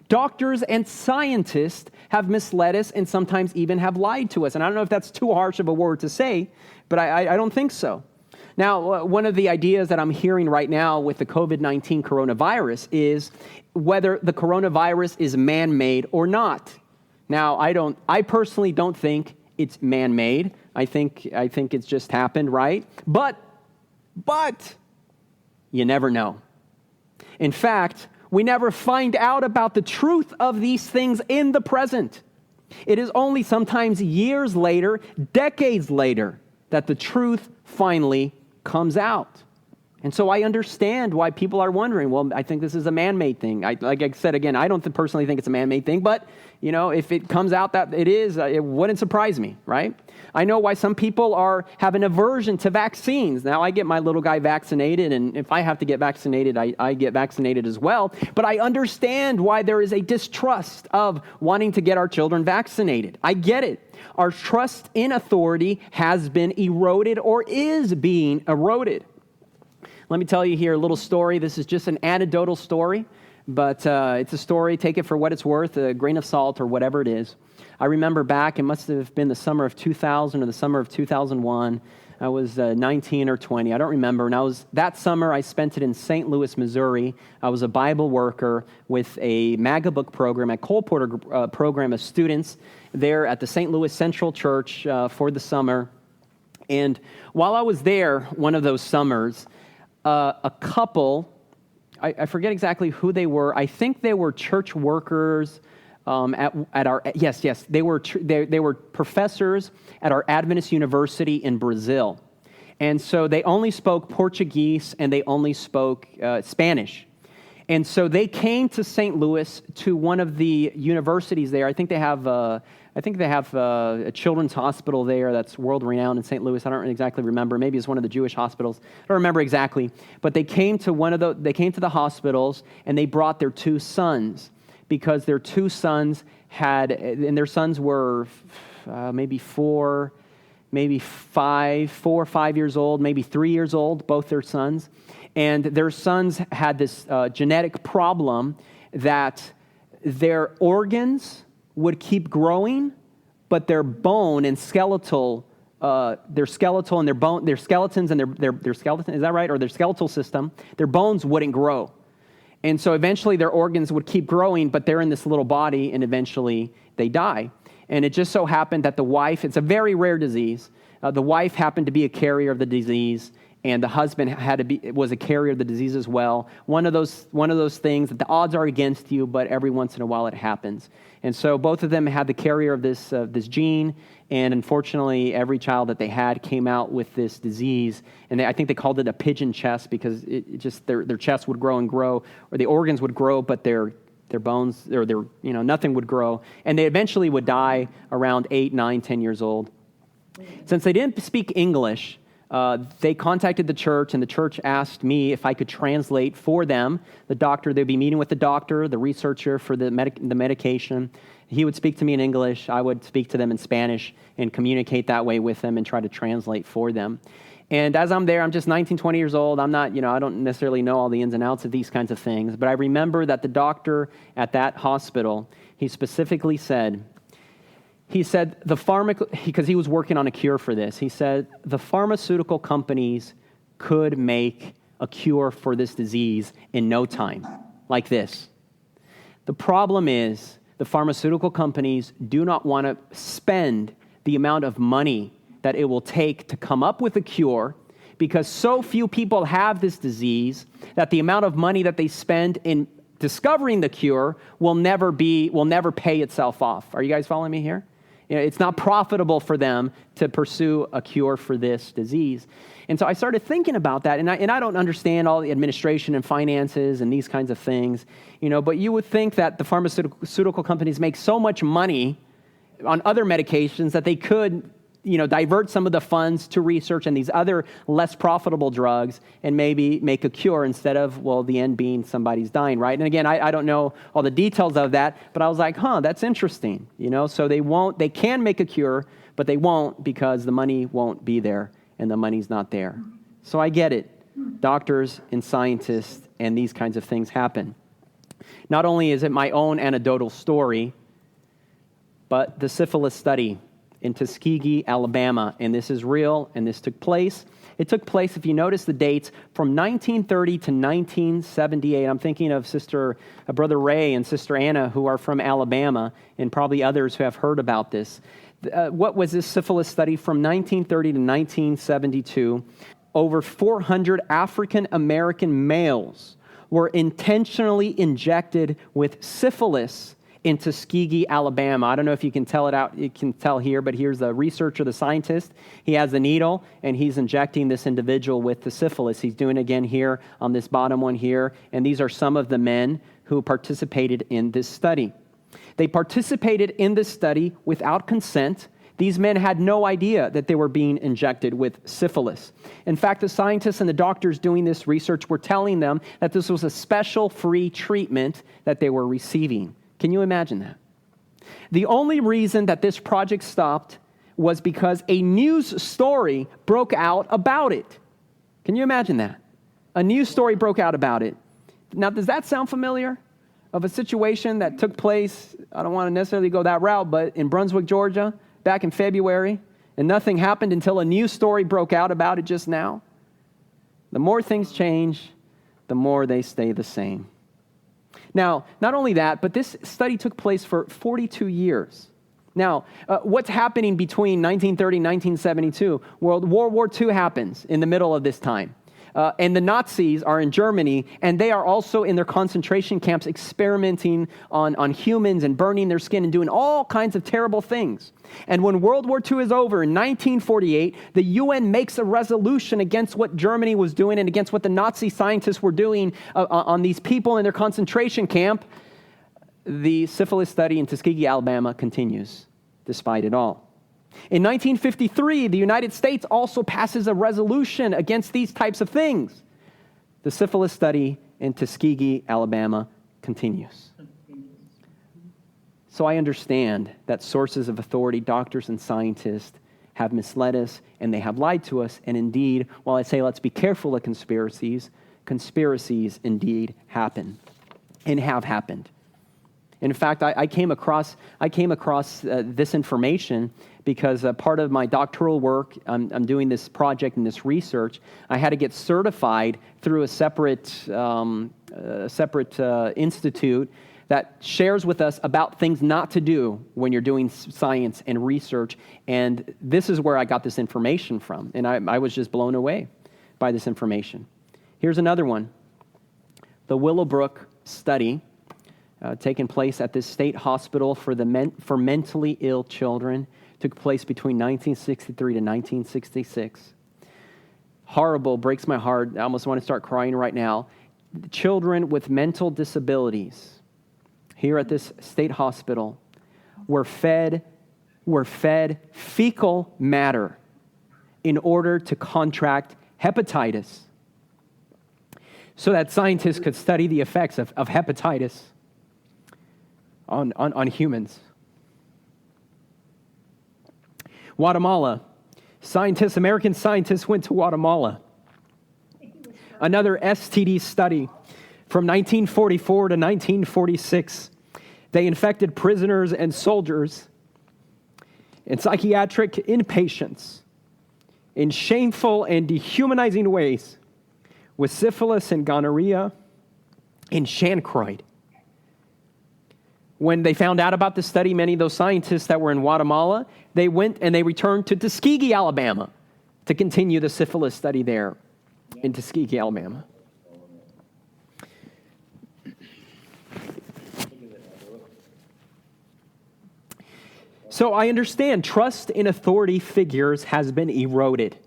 S2: Doctors and scientists have misled us and sometimes even have lied to us. And I don't know if that's too harsh of a word to say, but I don't think so. Now, one of the ideas that I'm hearing right now with the COVID-19 coronavirus is whether the coronavirus is man-made or not. Now, I personally don't think it's man-made. I think it's just happened, right? But you never know. In fact, we never find out about the truth of these things in the present. It is only sometimes years later, decades later, that the truth finally comes out. And so I understand why people are wondering, well, I think this is a man-made thing. Like I said, again, I don't personally think it's a man-made thing, but, if it comes out that it is, it wouldn't surprise me, right? I know why some people have an aversion to vaccines. Now, I get my little guy vaccinated, and if I have to get vaccinated, I get vaccinated as well. But I understand why there is a distrust of wanting to get our children vaccinated. I get it. Our trust in authority has been eroded or is being eroded. Let me tell you here a little story. This is just an anecdotal story. But it's a story. Take it for what it's worth, a grain of salt or whatever it is. I remember back, it must have been the summer of 2000 or the summer of 2001. I was 19 or 20. I don't remember. And that summer, I spent it in St. Louis, Missouri. I was a Bible worker with a MAGA book program, a Cole Porter program of students there at the St. Louis Central Church for the summer. And while I was there one of those summers, a couple, I forget exactly who they were. I think they were church workers at our, yes, they were professors at our Adventist University in Brazil. And so they only spoke Portuguese and they only spoke Spanish. And so they came to St. Louis to one of the universities there. I think they have a children's hospital there that's world-renowned in St. Louis. I don't exactly remember. Maybe it's one of the Jewish hospitals. I don't remember exactly. But they came to the hospitals, and they brought their two sons, because their two sons and their sons were maybe 4 or 5 years old, maybe 3 years old, both their sons. And their sons had this genetic problem that their organs would keep growing, but their bone and skeletal, their skeletal and their bone, their skeletons and their skeleton, is that right? Or their skeletal system, their bones wouldn't grow. And so eventually their organs would keep growing, but they're in this little body, and eventually they die. And it just so happened that the wife, it's a very rare disease, the wife happened to be a carrier of the disease, and the husband was a carrier of the disease as well. One of those things that the odds are against you, but every once in a while it happens. And so both of them had the carrier of this gene, and unfortunately every child that they had came out with this disease. And I think they called it a pigeon chest, because it just their chest would grow and grow, or the organs would grow, but their bones or nothing would grow. And they eventually would die around 8, 9, 10 years old. Since they didn't speak English, they contacted the church, and the church asked me if I could translate for them. The doctor, they'd be meeting with the doctor, the researcher for the medication. He would speak to me in English. I would speak to them in Spanish and communicate that way with them and try to translate for them. And as I'm there, I'm just 19, 20 years old. I'm not, I don't necessarily know all the ins and outs of these kinds of things. But I remember that the doctor at that hospital, he specifically said, because he was working on a cure for this, he said, the pharmaceutical companies could make a cure for this disease in no time, like this. The problem is the pharmaceutical companies do not want to spend the amount of money that it will take to come up with a cure, because so few people have this disease that the amount of money that they spend in discovering the cure will never pay itself off. Are you guys following me here? It's not profitable for them to pursue a cure for this disease. And so I started thinking about that, and I don't understand all the administration and finances and these kinds of things, but you would think that the pharmaceutical companies make so much money on other medications that they could divert some of the funds to research and these other less profitable drugs and maybe make a cure instead of, the end being somebody's dying, right? And again, I don't know all the details of that, but I was like, that's interesting, So they can make a cure, but they won't, because the money won't be there and the money's not there. So I get it. Doctors and scientists and these kinds of things happen. Not only is it my own anecdotal story, but the syphilis study in Tuskegee, Alabama, and this is real, and this took place. It took place, if you notice the dates, from 1930 to 1978. I'm thinking of Brother Ray and Sister Anna, who are from Alabama, and probably others who have heard about this. What was this syphilis study from 1930 to 1972? Over 400 African-American males were intentionally injected with syphilis in Tuskegee, Alabama. I don't know if you can tell it out. You can tell here, but here's the researcher, the scientist. He has the needle, and he's injecting this individual with the syphilis. He's doing it again here on this bottom one here, and these are some of the men who participated in this study. They participated in this study without consent. These men had no idea that they were being injected with syphilis. In fact, the scientists and the doctors doing this research were telling them that this was a special free treatment that they were receiving. Can you imagine that? The only reason that this project stopped was because a news story broke out about it. Can you imagine that? A news story broke out about it. Now, does that sound familiar? of a situation that took place, I don't want to necessarily go that route, but in Brunswick, Georgia, back in February, and nothing happened until a news story broke out about it just now. The more things change, the more they stay the same. Now, not only that, but this study took place for 42 years. Now, what's happening between 1930 and 1972? World War II happens in the middle of this time. And the Nazis are in Germany, and they are also in their concentration camps experimenting on humans and burning their skin and doing all kinds of terrible things. And when World War II is over in 1948, the UN makes a resolution against what Germany was doing and against what the Nazi scientists were doing on these people in their concentration camp. The syphilis study in Tuskegee, Alabama continues despite it all. In 1953, the United States also passes a resolution against these types of things. The syphilis study in Tuskegee, Alabama continues. So I understand that sources of authority, doctors and scientists, have misled us and they have lied to us. And indeed, while I say let's be careful of conspiracies, conspiracies indeed happen and have happened. In fact, I came across this information because part of my doctoral work, I'm doing this project and this research. I had to get certified through a separate institute that shares with us about things not to do when you're doing science and research. And this is where I got this information from. And I was just blown away by this information. Here's another one. The Willowbrook study, taken place at this state hospital for mentally ill children, took place between 1963 to 1966. Horrible, breaks my heart. I almost want to start crying right now. Children with mental disabilities here at this state hospital were fed fecal matter in order to contract hepatitis so that scientists could study the effects of hepatitis on humans. Guatemala. American scientists went to Guatemala. Another STD study from 1944 to 1946. They infected prisoners and soldiers and psychiatric inpatients in shameful and dehumanizing ways with syphilis and gonorrhea and chancroid. When they found out about the study, many of those scientists that were in Guatemala, they went and they returned to Tuskegee, Alabama, to continue the syphilis study there in Tuskegee, Alabama. So I understand trust in authority figures has been eroded.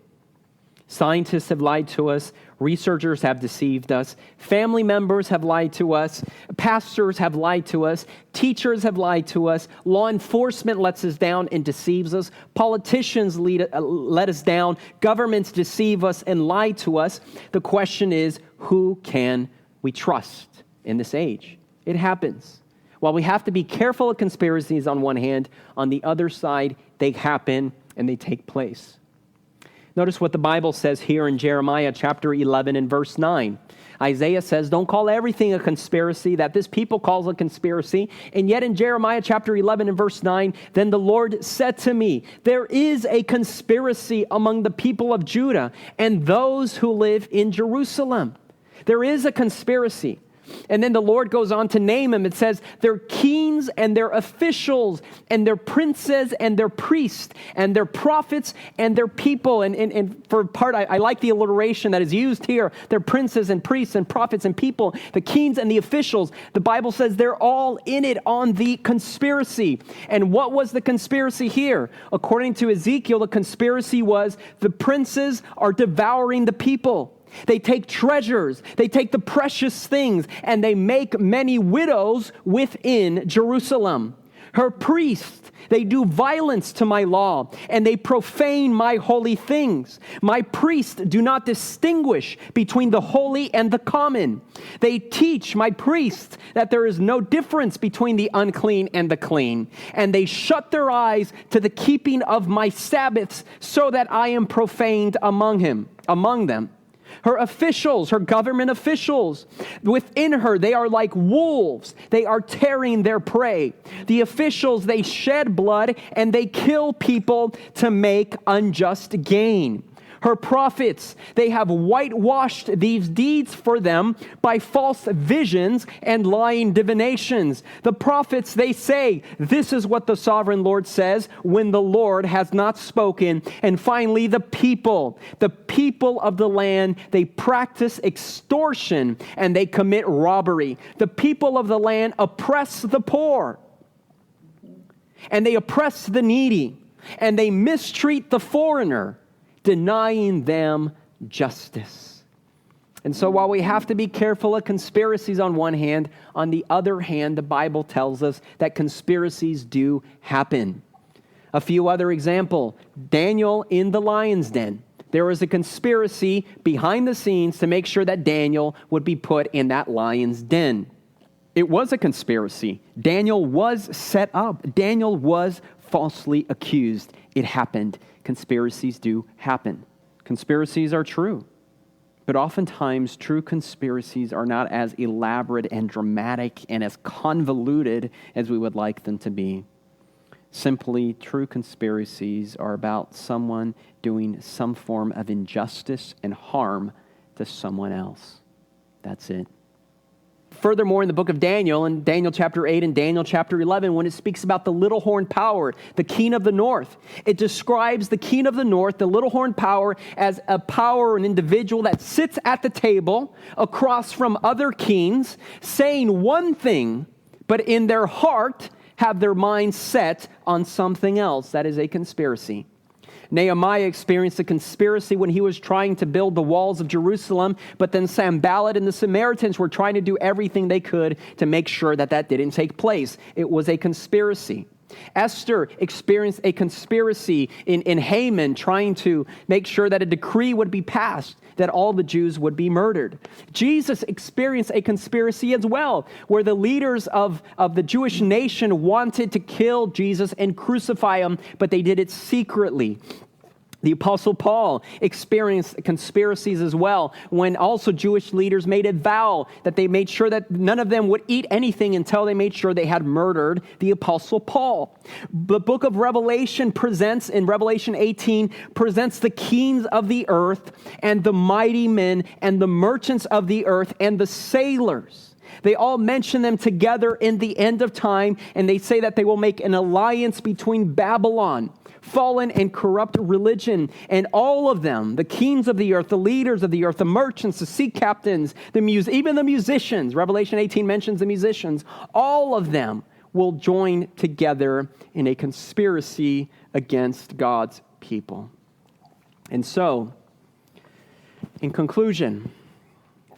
S2: Scientists have lied to us. Researchers have deceived us. Family members have lied to us. Pastors have lied to us. Teachers have lied to us. Law enforcement lets us down and deceives us. Politicians let us down. Governments deceive us and lie to us. The question is, who can we trust in this age? It happens. While we have to be careful of conspiracies on one hand, on the other side, they happen and they take place. Notice what the Bible says here in Jeremiah chapter 11 and verse 9. Isaiah says, don't call everything a conspiracy that this people calls a conspiracy. And yet in Jeremiah chapter 11 and verse 9, then the Lord said to me, there is a conspiracy among the people of Judah and those who live in Jerusalem. There is a conspiracy. And then the Lord goes on to name them. It says, their kings and their officials and their princes and their priests and their prophets and their people. And for part, I like the alliteration that is used here. Their princes and priests and prophets and people, the kings and the officials. The Bible says they're all in it on the conspiracy. And what was the conspiracy here? According to Ezekiel, the conspiracy was the princes are devouring the people. They take treasures, they take the precious things, and they make many widows within Jerusalem. Her priests, they do violence to my law, and they profane my holy things. My priests do not distinguish between the holy and the common. They teach, my priests, that there is no difference between the unclean and the clean. And they shut their eyes to the keeping of my Sabbaths, so that I am profaned among them. Her officials, her government officials, within her, they are like wolves. They are tearing their prey. The officials, they shed blood and they kill people to make unjust gain. Her prophets, they have whitewashed these deeds for them by false visions and lying divinations. The prophets, they say, this is what the sovereign Lord says when the Lord has not spoken. And finally, the people of the land, they practice extortion and they commit robbery. The people of the land oppress the poor and they oppress the needy and they mistreat the foreigner, denying them justice. And so while we have to be careful of conspiracies on one hand, on the other hand, the Bible tells us that conspiracies do happen. A few other examples. Daniel in the lion's den. There was a conspiracy behind the scenes to make sure that Daniel would be put in that lion's den. It was a conspiracy. Daniel was set up. Daniel was falsely accused. It happened. Conspiracies do happen. Conspiracies are true. But oftentimes, true conspiracies are not as elaborate and dramatic and as convoluted as we would like them to be. Simply, true conspiracies are about someone doing some form of injustice and harm to someone else. That's it. Furthermore, in the book of Daniel, in Daniel chapter 8 and Daniel chapter 11, when it speaks about the little horn power, the king of the north, it describes the king of the north, the little horn power, as a power, an individual that sits at the table across from other kings, saying one thing, but in their heart have their mind set on something else. That is a conspiracy. Nehemiah experienced a conspiracy when he was trying to build the walls of Jerusalem, but then Sanballat and the Samaritans were trying to do everything they could to make sure that that didn't take place. It was a conspiracy. Esther experienced a conspiracy in Haman, trying to make sure that a decree would be passed that all the Jews would be murdered. Jesus experienced a conspiracy as well, where the leaders of the Jewish nation wanted to kill Jesus and crucify him, but they did it secretly. The Apostle Paul experienced conspiracies as well, when also Jewish leaders made a vow that they made sure that none of them would eat anything until they made sure they had murdered the Apostle Paul. The book of Revelation presents, in Revelation 18, presents the kings of the earth and the mighty men and the merchants of the earth and the sailors. They all mention them together in the end of time, and they say that they will make an alliance between Babylon, fallen and corrupt religion, and all of them, the kings of the earth, the leaders of the earth, the merchants, the sea captains, even the musicians. Revelation 18 mentions the musicians. All of them will join together in a conspiracy against God's people. And so, in conclusion,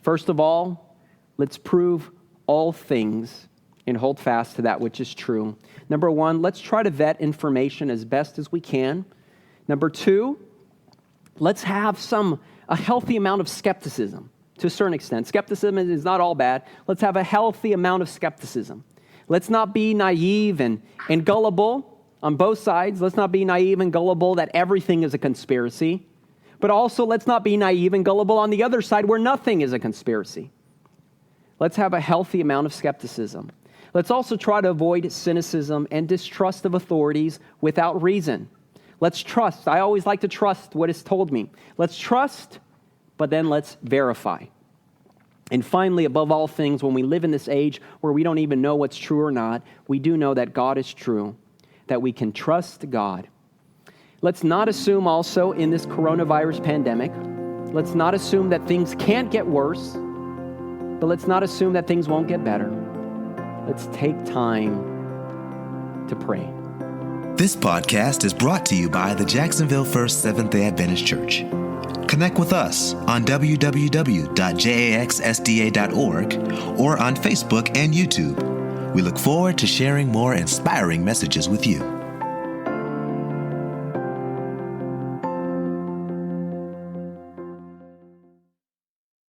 S2: first of all, let's prove all things and hold fast to that which is true. Number one, let's try to vet information as best as we can. Number two, let's have a healthy amount of skepticism to a certain extent. Skepticism is not all bad. Let's have a healthy amount of skepticism. Let's not be naive and gullible on both sides. Let's not be naive and gullible that everything is a conspiracy. But also, let's not be naive and gullible on the other side where nothing is a conspiracy. Let's have a healthy amount of skepticism. Let's also try to avoid cynicism and distrust of authorities without reason. Let's trust. I always like to trust what is told me. Let's trust, but then let's verify. And finally, above all things, when we live in this age where we don't even know what's true or not, we do know that God is true, that we can trust God. Let's not assume also in this coronavirus pandemic, let's not assume that things can't get worse, but let's not assume that things won't get better. Let's take time to pray.
S1: This podcast is brought to you by the Jacksonville First Seventh-day Adventist Church. Connect with us on www.jaxsda.org or on Facebook and YouTube. We look forward to sharing more inspiring messages with you.